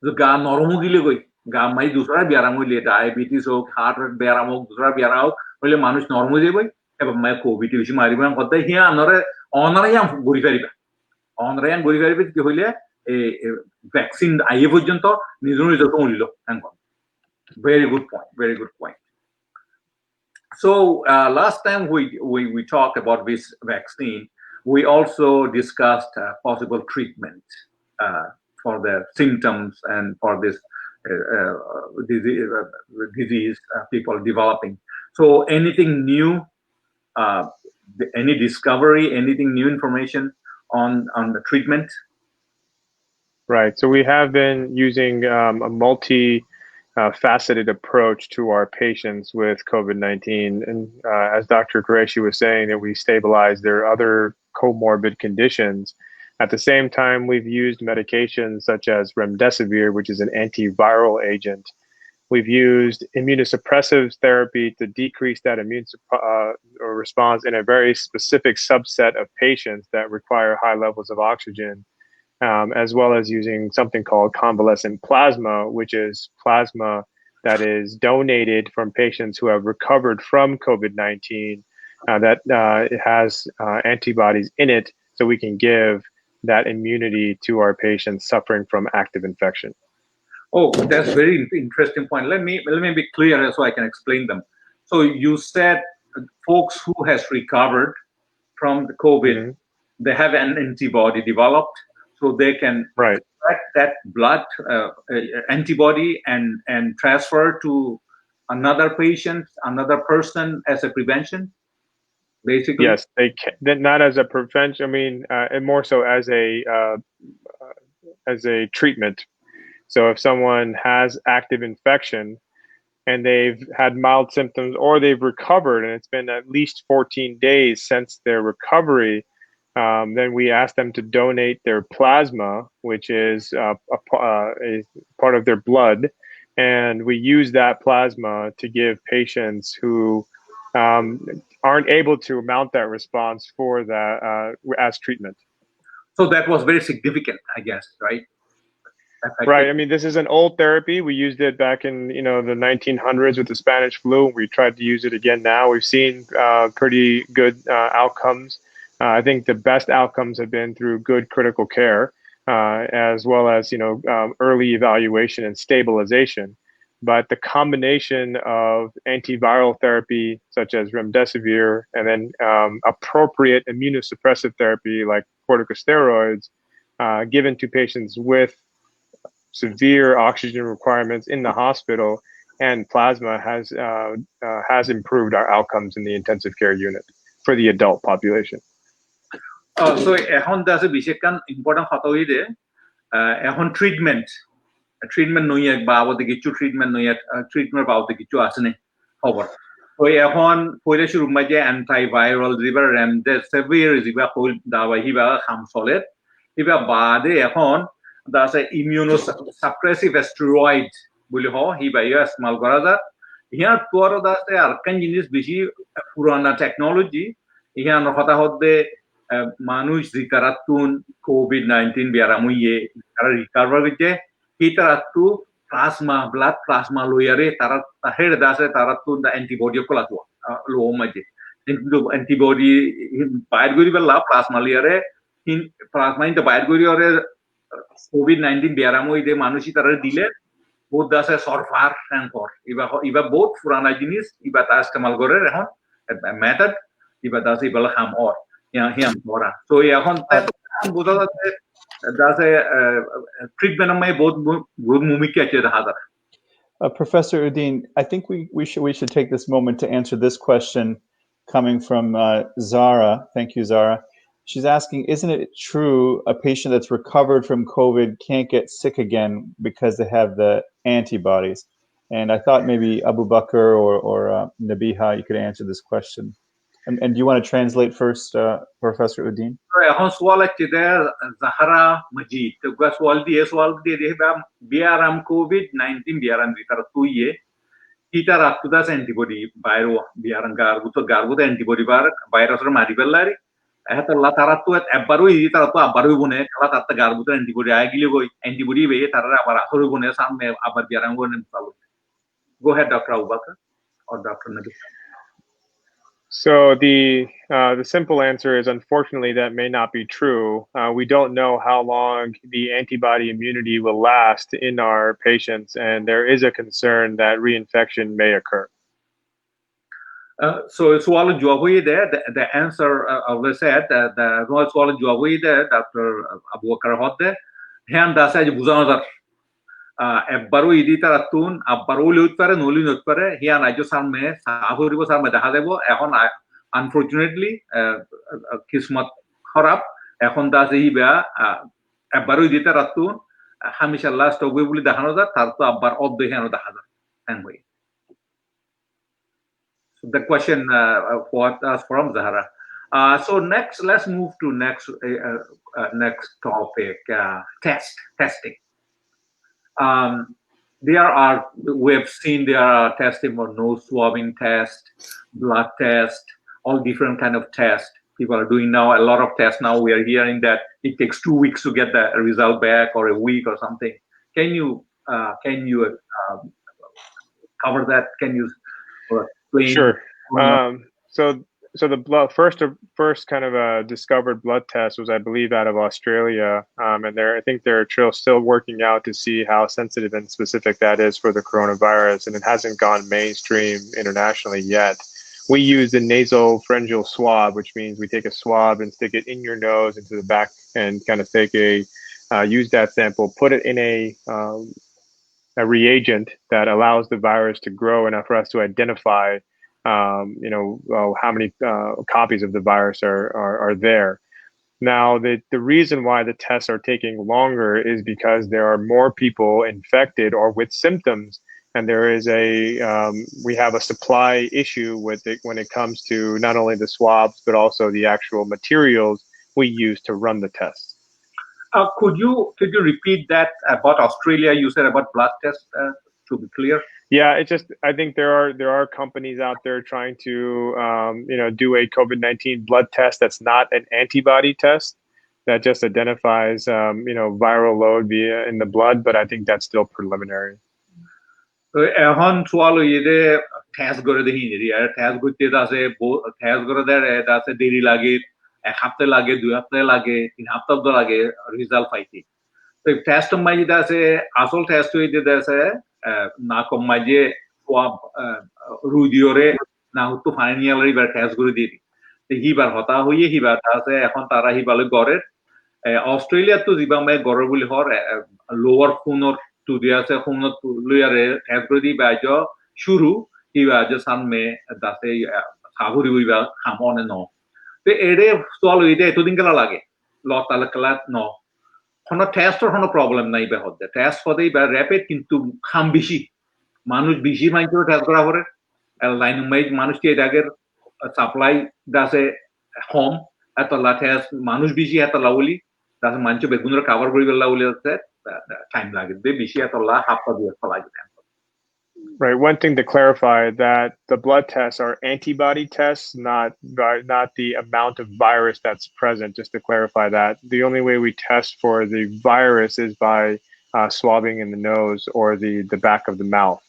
যে গা নরম গিলে কই গা মাই দুসরা ব্যায়াম হইলে ডায়াবেটিস হোক হার্ট ব্যায়াম হোক দুসরা ব্যায়াম হোক হইলে মানুষ নরম হয়ে যাবে এবং মাই কোভিড বেশি মারিবান কথা হিয়া অনরায়াম গরি পারিবা কি হইলে vaccine আইয়ে পর্যন্ত নিজে নিজে তো উলিল। Very good point. So last time we talked about this vaccine, we also discussed possible treatment for the symptoms and for this disease people developing. So anything new, any discovery, anything new information on the treatment? Right. So we have been using a multi-faceted approach to our patients with COVID-19. And as Dr. Qureshi was saying, that we stabilize their other comorbid conditions. At the same time, we've used medications such as remdesivir, which is an antiviral agent. We've used immunosuppressive therapy to decrease that immune response in a very specific subset of patients that require high levels of oxygen. As well as using something called convalescent plasma, which is plasma that is donated from patients who have recovered from COVID-19 that it has antibodies in it, so we can give that immunity to our patients suffering from active infection. Oh, that's very interesting point. Let me be clear so I can explain them. So you said folks who has recovered from the COVID, they have an antibody developed, so they can extract that blood antibody and transfer to another patient, another person as a prevention. Basically, yes, they can, not as a prevention. I mean, and more so as a treatment. So if someone has active infection and they've had mild symptoms or they've recovered and it's been at least 14 days since their recovery, then we ask them to donate their plasma, which is a part of their blood. And we use that plasma to give patients who aren't able to mount that response for that as treatment. So that was very significant, I guess, right? Right. I mean, this is an old therapy. We used it back in, the 1900s with the Spanish flu. We tried to use it again now. We've seen pretty good outcomes. I think the best outcomes have been through good critical care, as well as, early evaluation and stabilization. But the combination of antiviral therapy, such as remdesivir, and then appropriate immunosuppressive therapy like corticosteroids, given to patients with severe oxygen requirements in the hospital, and plasma has improved our outcomes in the intensive care unit for the adult population. So এখন দাসে বিশেষকান important কথা হইলে এখন treatment নইয়া বা আবদে কিছু treatment পাওতে কিছু আছে না খবর তো এখন পয়লা শুরু মাঝে অ্যান্টিভাইরাল জিবা রেমডেসিভির জিবা কইল দাওয়া হিবা খাম চলে হিবা বাদে এখন দাসে ইমিউনোসাপ্রেসিভ স্টেরয়েড বলি হ হিবা ইয়া ইস্তেমাল করা যায় ইয়া তোর দাসে আরকান জিনিস বেশি পুরানা টেকনোলজি ইয়া কথা হদে মানুষ জিকারাতুন COVID-19 বিয়ারামুইয়ে তারা রিকভার হইছে হিতারাতু blood plasma লইয়ারে তারা হেড দাসে তারাতুন দা অ্যান্টিবডি কলাতু লো মাঝে কিন্তু অ্যান্টিবডি বাইর করি বেলা প্লাজমা লইয়ারে প্লাজমা ইনটা বাইর করি ওরে COVID-19 বিয়ারামুইয়ে মানুষই তারা দিলে বহুত দাসে সরফার এনকর ইবা বহুত পুরানা জিনিস ইবা তা ইস্তেমাল করে এখন মেথড ইবা দাসে ইবালা খাম অর So এখন বোঝা যাচ্ছে দাসে ট্রিটমেন্ট মে বহুত ভূমিকা আছে দেখা যায় Professor Udin, I think we should take this moment to answer this question coming from Zara. Thank you, Zara. She's asking, isn't it true a patient that's recovered from COVID can't get sick again because they have the antibodies? And I thought maybe Abu Bakr or Nabiha, you could answer this question. And do you want to translate first, Professor Udin? এখন সোয়াল আছে জাহারা মজিদ তো সোয়াল দিয়ে বিয়ারাম COVID-19 বিয়ারাম তার তুইয়ে কিটার আত্মদাস antibody বাইরো বিয়ারাম গারগু antibody বার ভাইরাসের মারি বেলারি এতলা তারা তো একবারও তারা তো আবারও বনে খেলা তার গারগু অ্যান্টিবডি আয় গিলে গই অ্যান্টিবডি বে তারা আবার আসর বনে সামনে আবার বিয়ারাম বনে চালু Go ahead, Dr. Abu Bakr or Dr. Nabi. So the simple answer is, unfortunately, that may not be true. We don't know how long the antibody immunity will last in our patients, and there is a concern that reinfection may occur. So swallow jawabui there. The answer always said the no swallow jawabui there. Dr. Abu Bakar Hodde. Hand dasa je buzanadar. Ebbaru idi taratun. Abbaru liut pare noli liut pare. Hiyan ajo sarme sahuribo sarme daha debo. Ehon unfortunately kismat kharab. Ehon dasa hiba ebbaru idi taratun. Hamisha last ogwe buli dahanodar. Tarto abbar oddo hiyan dahadar. Anyway. So the question for us from Zahra. So next, let's move to next topic: testing. There are we've seen there are testing for nose swabbing test, blood test, all different kind of tests. People are doing now a lot of tests now. We are hearing that it takes 2 weeks to get the result back, or a week, or something. Can you cover that? Can you explain? Sure. So the first kind of discovered blood test was, I believe, out of Australia, and I think they're still working out to see how sensitive and specific that is for the coronavirus, and it hasn't gone mainstream internationally yet. We use the nasopharyngeal swab, which means we take a swab and stick it in your nose into the back, and kind of use that sample, put it in a reagent that allows the virus to grow enough for us to identify how many copies of the virus are there. Now, the reason why the tests are taking longer is because there are more people infected or with symptoms, and there is we have a supply issue with it when it comes to not only the swabs but also the actual materials we use to run the tests. Could you repeat that about Australia? You said about blood test, to be clear. Yeah, I think there are companies out there trying to do a COVID-19 blood test that's not an antibody test, that just identifies viral load in the blood, but I think that's still preliminary. এখন সোয়াল ইদে ঠ্যাস করে দেখি আর ঠ্যাস করতে আছে ঠ্যাস করে দেয় আছে দেরি লাগে 1 সপ্তাহ লাগে 2 সপ্তাহ লাগে 3 সপ্তাহ লাগে রেজাল্ট পাইতে তো টেস্ট মাইতে আছে আসল টেস্ট হইতে আছে না কম মাঝে সোয়াব রুদিওরে না হতো ফাইনাল রিভার টেস্ট করে দিই তো হিবার হতা হইয়ে হিবার আছে এখন তারা হিবালে গরের অস্ট্রেলিয়া তো জিবামে গরের বলি হর lower ফোনর to the other home to lawyer every badge shuru he was just some me that say how do we will come on and on the ere swallow ide to think lage lot alkalat no kono test or no problem nai be hode test for the rapid কিন্তু খাম বেশি মানুষ বেশি micro test করা পরে line মাইজ মানুষ কি এটাকে সাপ্লাই দাসে হোম এত লা টেস্ট মানুষ বেশি এত লাউলি দাসে মানছো বেগুনর কভার করি লাউলি আছে time like Right. One thing to clarify, that the blood tests are antibody tests, not the amount of virus that's present. Just to clarify that, the only way we test for the virus is by swabbing in the nose or the back of the mouth.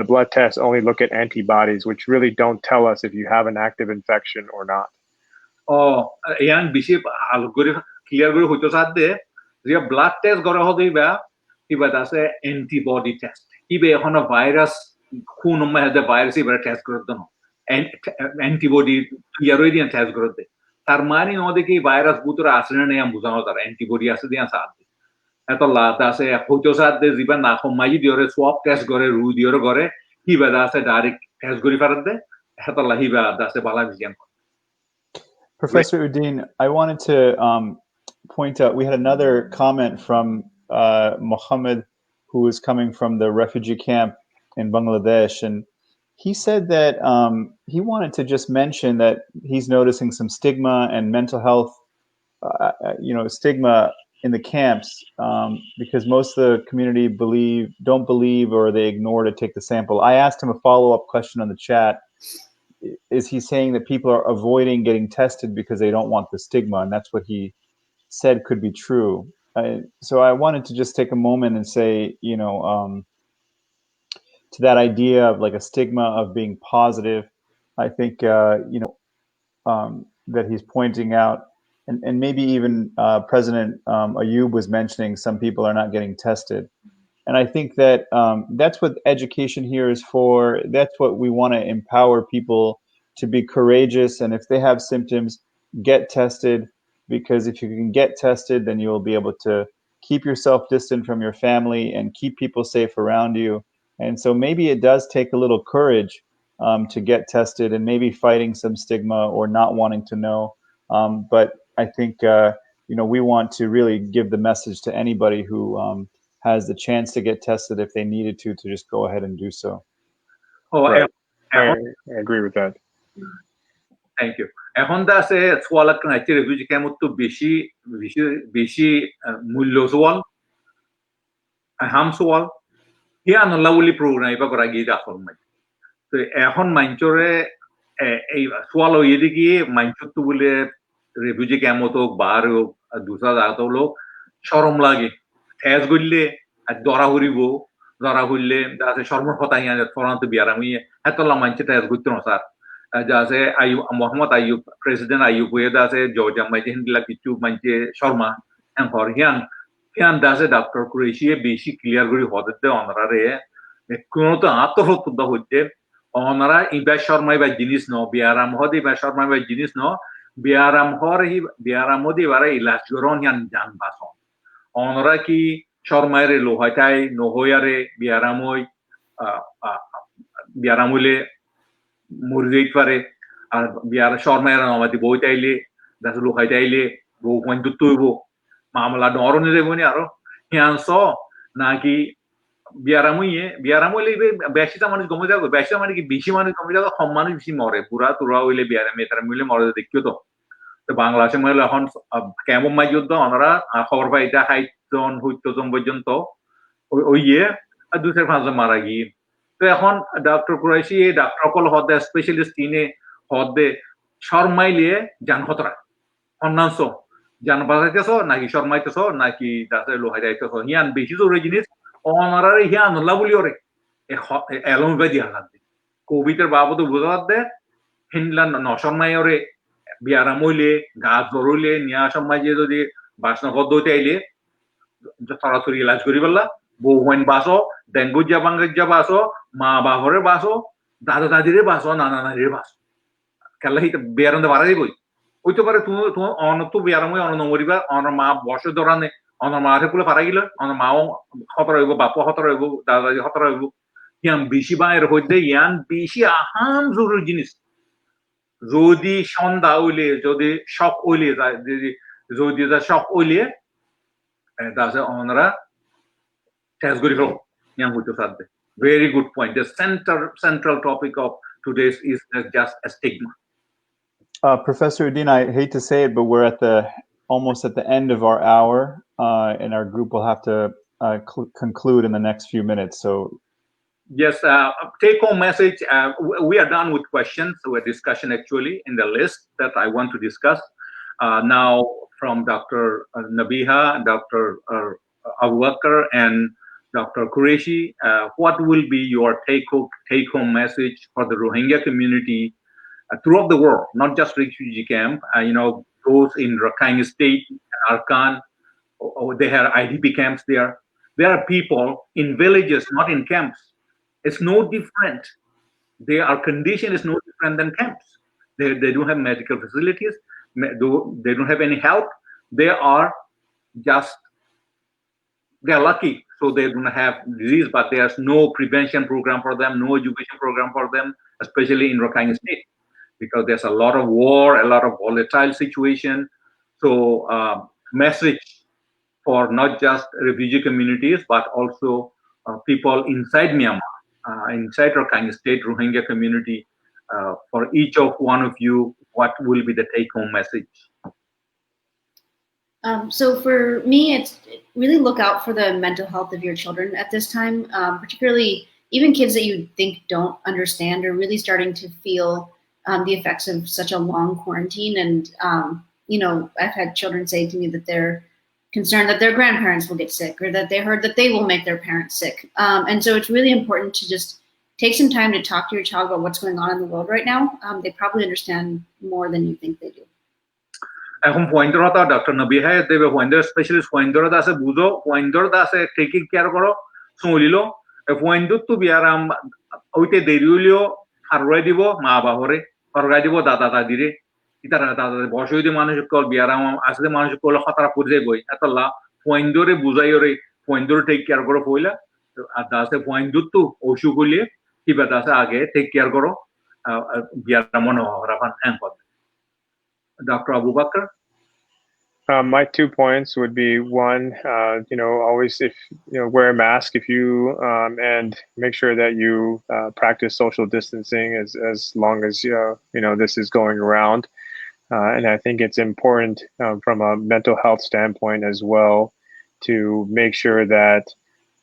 The blood tests only look at antibodies, which really don't tell us if you have an active infection or not. Oh, and bishop algorithm clear hoto sadde যে blood test করা হইবা কিবা আছে antibody test কিবে এখন virus কোন মধ্যে virus ইবা test করতে না অ্যান্টিবডি ইয়ারই দিয়ে টেস্ট করতে তার মানে ওদে কি ভাইরাস বুতরা আছে না নেই বুঝানো তার অ্যান্টিবডি আছে দিয়া সাথে এত লাত আছে হইতো সাথে জিবা না কমাই দিওরে সোয়াব টেস্ট করে রু দিওরে করে কিবা আছে ডাইরেক্ট টেস্ট করি পারতে এত লাহিবা আছে বালা বিজ্ঞান Professor Udin, I wanted to point out, we had another comment from Mohammed, who is coming from the refugee camp in Bangladesh, and he said that he wanted to just mention that he's noticing some stigma and mental health, stigma in the camps, because most of the community don't believe or they ignore to take the sample. I asked him a follow-up question on the chat. Is he saying that people are avoiding getting tested because they don't want the stigma, and that's what he said could be true. So I wanted to just take a moment and say, to that idea of like a stigma of being positive, I think, that he's pointing out, and maybe even President Ayub was mentioning some people are not getting tested. And I think that that's what education here is for. That's what we want to empower people to be courageous. And if they have symptoms, get tested, because if you can get tested, then you will be able to keep yourself distant from your family and keep people safe around you. And so maybe it does take a little courage to get tested, and maybe fighting some stigma or not wanting to know. But I think we want to really give the message to anybody who has the chance to get tested, if they needed to just go ahead and do so. Oh, right. I agree with that. Thank you. এখন দাসে সোয়াল কানাইতে refugee camp তো বেশি মূল্য সোয়াল হাম সোয়াল হিয়া নলাউলি programme ইবা করা গিয়ে আসল মাই তো এখন মাইনচরে এই সোয়াল হইয়ে গিয়ে মাইনচর তো বলে রিফিউজি ক্যাম্প তো বার দুসরা জায়গা তো লোক শরম লাগে ঠেস গইলে আর দরা হইলে দাসে শর্ম হতাইয়া ফরান্ত বিয়ারামি হেতলা মাইনচে ঠেস গইতো না sir jase Ayub Muhammad Ayub President Ayub huye dase Georgia mai hindla kichu manche Sharma and for hian dase Dr. Qureshi beshi clear gori hodde onara re kono to atofot da hotte onara iba Sharma ba jinis no biaram hodi ba Sharma ba jinis no biaram hori biaram hodi bare ilas goron hian jan bason onara ki Sharma re lohatai no hoyare biaramule মুরগিত পারে আর বিয়ার শর্মায়রা নামাতি বই তাইলে দাস লোকাই তাইলে বউ কোন তুইব মামলা ডরনে দেবনি আরো হিয়ানস নাকি বিয়ারামইলে বেশিটা মানুষ গমে যাবে বেশিটা মানে কি বেশি মানুষ গমে যাবে কম মানুষ বেশি মরে পুরা তুরা হইলে বিয়ারামে তারা মিলে মরে দেখিও তো বাংলাদেশে মহিলা এখন কেমন মাই যুদ্ধ ওনারা খবর পাই এটা 60 জন 70 জন পর্যন্ত ওইয়ে আর 2-5 জন মারা গিয়ে তো এখন ডক্টর কুরাইশি ডক্টর কল হদে স্পেশালিস্ট ইনে হদে শর্মাইলে জান খতরা অন্যান্য জান বাজাইতেছো নাকি শর্মাইতেছো নাকি দাসে লোহাই যাইতেছো হিয়ান বেশি জরুরি জিনিস অনারারে হিয়ান আল্লাহ বলি ওরে এলম বেদি হালাতে কোভিডের বাবদ বুঝাত দে হিনলান নশর্মাই ওরে বিয়ারা মইলে গা জরুলে নিয়া সমাজে যদি বাসনা পদ্ধতি আইলে সরাসরি ইলাজ করি বললা বউহন বাসো ডেঙ্গু বাংলা বাসো মা বাহরে বাসো দাদা দাদিরে বাসো নানা নানিরে বাসো খেলা হিতে বেয়ারন্দে বাড়া দিবই ওইতে পারে তুমি অনত বেয়ারমই অনমরিবা অন মা বসে দরানে অন মারে পুলে পারা গিল অন মাও খতর হইব বাপ খতর হইব দাদা দাদি খতর হইব ইয়ান বেশি বাইরে হইতে ইয়ান বেশি আহাম জরুরি জিনিস যদি সন্ধ্যা হইলে যদি শক হইলে যদি শক হইলে দাসে অনরা Very good point. The central topic of today's is just a stigma. Professor Udin, I hate to say it, but we're almost at the end of our hour, and our group will have to conclude in the next few minutes. So, yes, take-home message. We are done with questions, so a discussion actually in the list that I want to discuss now from Dr. Nabiha, Dr. Abu Bakr, and Dr. Qureshi, what will be your take-home message for the Rohingya community throughout the world, not just refugee camp, those in Rakhine State, Arakan, they have IDP camps there. There are people in villages, not in camps. It's no different. Their condition is no different than camps. They don't have medical facilities. They don't have any help. They're lucky. So they don't have disease, but there's no prevention program for them, no education program for them, especially in Rakhine State, because there's a lot of war, a lot of volatile situation. So message for not just refugee communities, but also people inside Myanmar, inside Rakhine State, Rohingya community, for each of one of you, what will be the take-home message? So for me, it's really look out for the mental health of your children at this time, particularly even kids that you think don't understand are really starting to feel the effects of such a long quarantine. And, I've had children say to me that they're concerned that their grandparents will get sick, or that they heard that they will make their parents sick. And so it's really important to just take some time to talk to your child about what's going on in the world right now. They probably understand more than you think they do. এখন পয়েন্টর হতা doctor নবিহা দেবে পয়েন্টর specialist পয়েন্টর আছে বুঝো পয়েন্টর আছে taking care করো Sumulilo, if when do to biaram oite derulio, harredivo, mabahore, orgadivo data dire, itara data, bosho de manusicol, biaram, as the manusicol, hatara pudze at Allah, when do buzayore, when do take care of foila, at the point do to Oshuguli, Hibatasa age, take care goro, biaramono, Rapan Ankot. Dr. Abu Bakr? My 2 points would be one, always wear a mask if you and make sure that you practice social distancing as long as this is going around. And I think it's important from a mental health standpoint as well to make sure that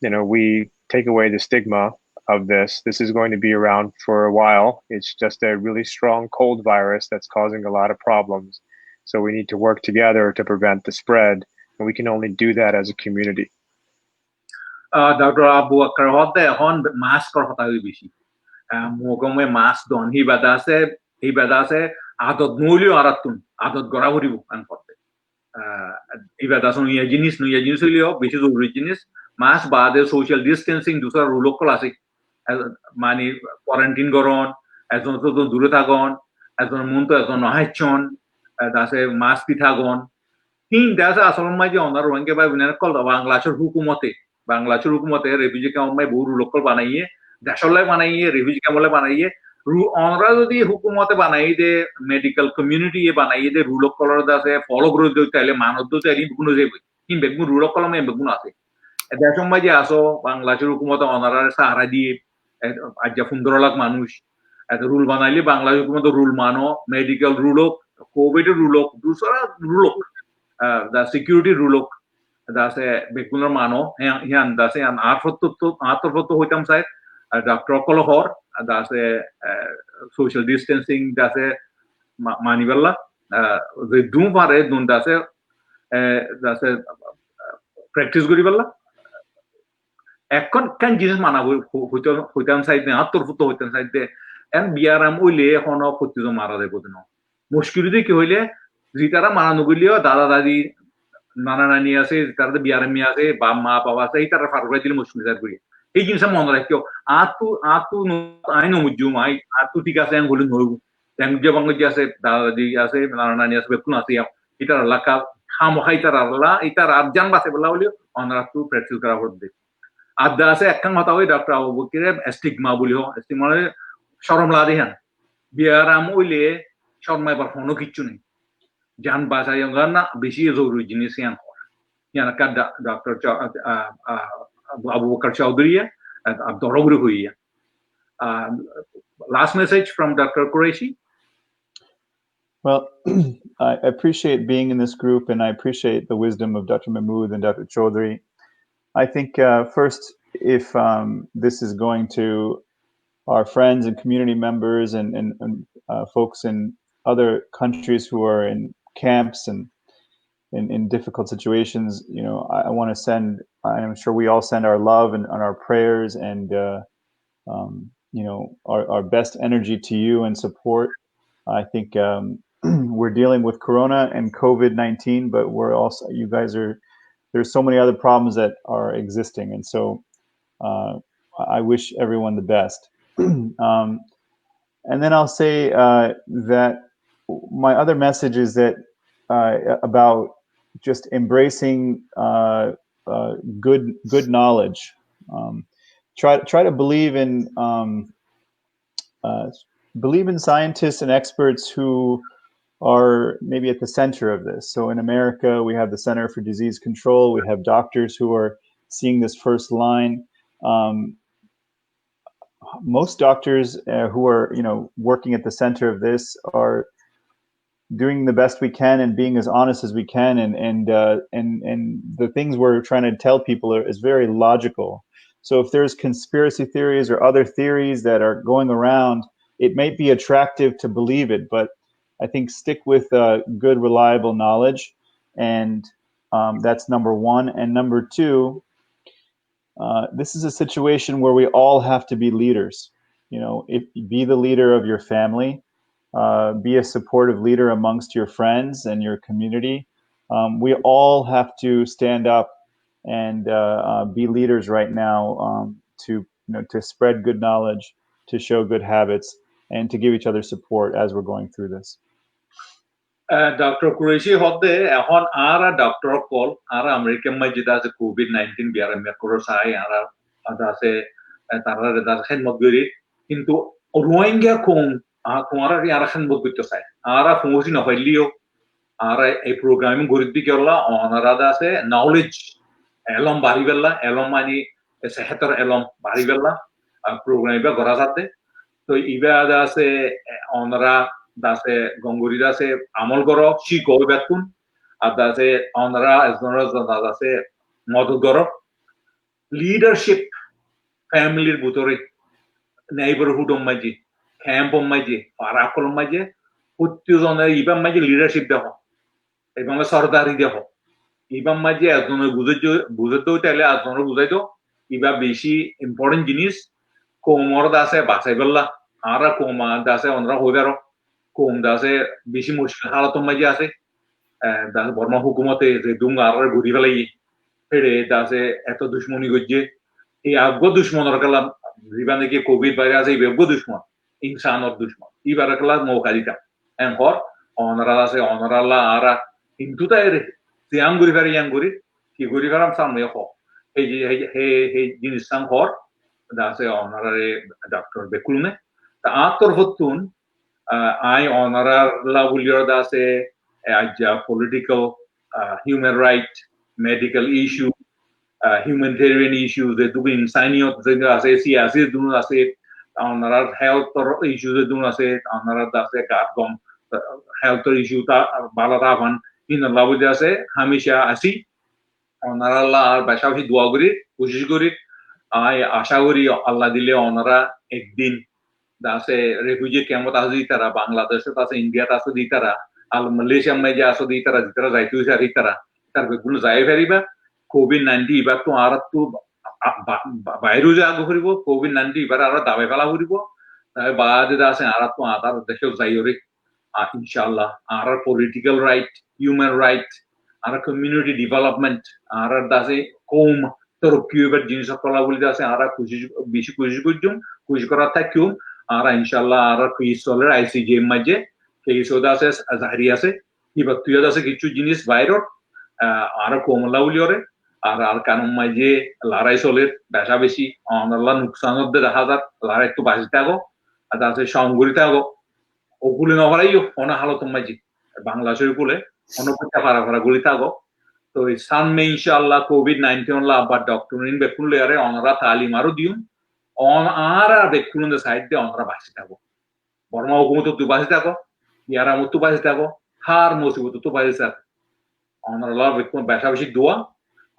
we take away the stigma of this. This is going to be around for a while. It's just a really strong cold virus that's causing a lot of problems. So we need to work together to prevent the spread, and we can only do that as a community. Dr. Abu Bakr hote hon mask kor hota bishi. Mogome mask don hibadase adot mulio aratun adot goraburibu an forte. Hibadason ya jinis ulio bishi zururi jinis mask bade social distancing dusra rulo classic mani quarantine goron azon to dure thagon azon munto azon hachon dase mask pithagon hin dase asolon mai je onar Rohingya bai binar kol Bangladeshor hukumote refugee camp mai boru local banaiye dashole banaiye refugee camp le banaiye onra jodi hukumote banai de medical community e banai de rule of color dase follow gro de tale manod do tali bukuno jebe hin begun rule of color me begun ase dashon mai je aso Bangladeshor hukumote onara sahara di aja 15 lakh manush eta rule banaile Bangladesh hukumote rule mano medical rule COVID rule dusra rule the security rule dase begunar mano yan dase an arfotto hoitam sai Dr. Kolohor dase social distancing dase manivella the doom pare dun dase practice goribella ekkon kan jinis mana hoitam sai de arfotto hoitam sai de en biaram oile hono khottizo mara de bodno mushkilide ki hoile jitara mananu gulio dada dadi nana nani ase tarde biarami ase bamma baba ase itara farura dil mushkil dar guri ei jinsa mon rakhyo atu no aino mujumai atu tika se angolun hogu tang je bango jase dada di ase nana nani ase bekun ase itara laka khamo haitara la itara abjan base bolawli onra tu practice kara hodde adda ase ekkan hota hoy Dr. Abu Bakr stigma bolio stigma shorom la dehan biaram oile shormai bar hono kichu nei jan basa yang gana bisi zuru jenis yang kan Dr. Abu Bakr Chowdhury Abdurrahman hui last message from Dr. Qureshi. Well, I appreciate being in this group, and I appreciate the wisdom of Dr. Mahmood and Dr. Chowdhury. I think first, if this is going to our friends and community members and folks in other countries who are in camps and in difficult situations, I want to send, I'm sure we all send our love and our prayers and our best energy to you and support. I think we're dealing with Corona and COVID-19, but we're also, there's so many other problems that are existing, and so I wish everyone the best. And then I'll say that my other message is that about just embracing good knowledge. Try to believe in scientists and experts who are maybe at the center of this. So in America, we have the Center for Disease Control. We have doctors who are seeing this first line. Most doctors who are working at the center of this are doing the best we can and being as honest as we can, and the things we're trying to tell people is very logical. So if there's conspiracy theories or other theories that are going around, it might be attractive to believe it, but I think stick with good, reliable knowledge, and that's number one. And number two, this is a situation where we all have to be leaders. Be the leader of your family, be a supportive leader amongst your friends and your community. We all have to stand up and be leaders right now to to spread good knowledge, to show good habits, and to give each other support as we're going through this. Dr. Qureshi hodde ehon ara doctor call ara American majida se COVID-19 biara mekoro sai ara adase tarare da khen moguri কিন্তু Rohingya kong kumara ri ara khen mogito sai ara fungosi na hoilio ara ei programming goriddi kerla onara da se knowledge elom bari bella elom mani sehatar elom bari bella program ba gora satte to iba da se onara dase gonguri dase amol goro shi go betun adase onara esnora dase model goro leadership family butore neighborhood maji camp maji parakol maji uttizona iba maji leadership deho এবং সরদারি দেহ ইবা মাঝে একজনের বুঝাইতো তাইলে একজনের বুঝাইতো ইবা বেশি important জিনিস কোমর দাসে বাঁচাই বেলা আর কোমা দাসে অনরা হইবারো কোম দাসে বেশি মুশকিল হালত মাঝে আছে দাস বর্মা হুকুমতে যে দুং আর ঘুরি ফেলাই ফেরে দাসে এত দুশ্মনী গজ্জে এই আগ্য দুশ্মনের কালাম রিবা নাকি কোভিড ভাইরাস এই বেগ্য দুশ্মন ইনসানর দুশ্মন ইবার কালা মৌকা দিতাম এনকর অনরা দাসে অনরাল্লা আরা কিন্তু তাইরে yang guri ki guri faram sam yo he jinis sang hor da se honorary Dr. Bekulune ta ator hotun I honorar la vulio da se political human right medical issue humanitarian issues de duin saniot de da se siasi dun da se honorar health issues de dun da se honorar da se gom health issue ta balaravan in Allah jase hamisha asi onara Allah ar bashabi dua guri koshish guri ai asha guri Allah dile onara ekdin dase refugee camp ta di tara Bangladesh ta se India ta se di tara al Malaysia me ja so di tara ditara jaitu sa di tara tar begul jai feriba COVID-19 ibar to arattu bairu jago horibo COVID-19 ibar ara dabai fala horibo tabe baade dase arattu atar dekho jaiori inshallah our political right human right our community development our dase kom torkyuber jinis kola boli dase ara bishi kushi gujum kushi kora takyum ara inshallah ara kuisoler ICJ maje keiso dase azhari ase ibaktuya dase kichu jinis virus ara komla uliore আর কানুন মাঝে লড়াই চলে বেশা বেশি অনলা নুকসান হতে দেখা যাক লড়াই একটু বাঁচি থাকো আর তাতে সংগঠিত থাকো ওগুলি নভরাইও অনা হালত মাঝে বাংলাদেশের গুলে অনপেক্ষা ফারা গুলি থাকো তো সামনে ইনশাআল্লাহ COVID-19 লা আবার ডক্টরিন বেকুলে আরে অনরা তালিম আরো দিউন অন আর বেকুলন সাইড দে অনরা বাঁচি থাকো বর্মা হুকুমত তো বাঁচি থাকো ইয়ারা মত বাঁচি থাকো হার মুসিবত তো বাঁচি থাকো অনরা বেকুল বেশা বেশি দোয়া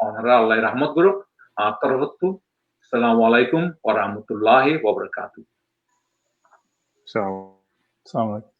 অনরা আল্লাহ রহমত করুক আতরহতু আসসালামু আলাইকুম ওয়া রাহমাতুল্লাহি ওয়া বারাকাতুহু So Assalamu alaikum.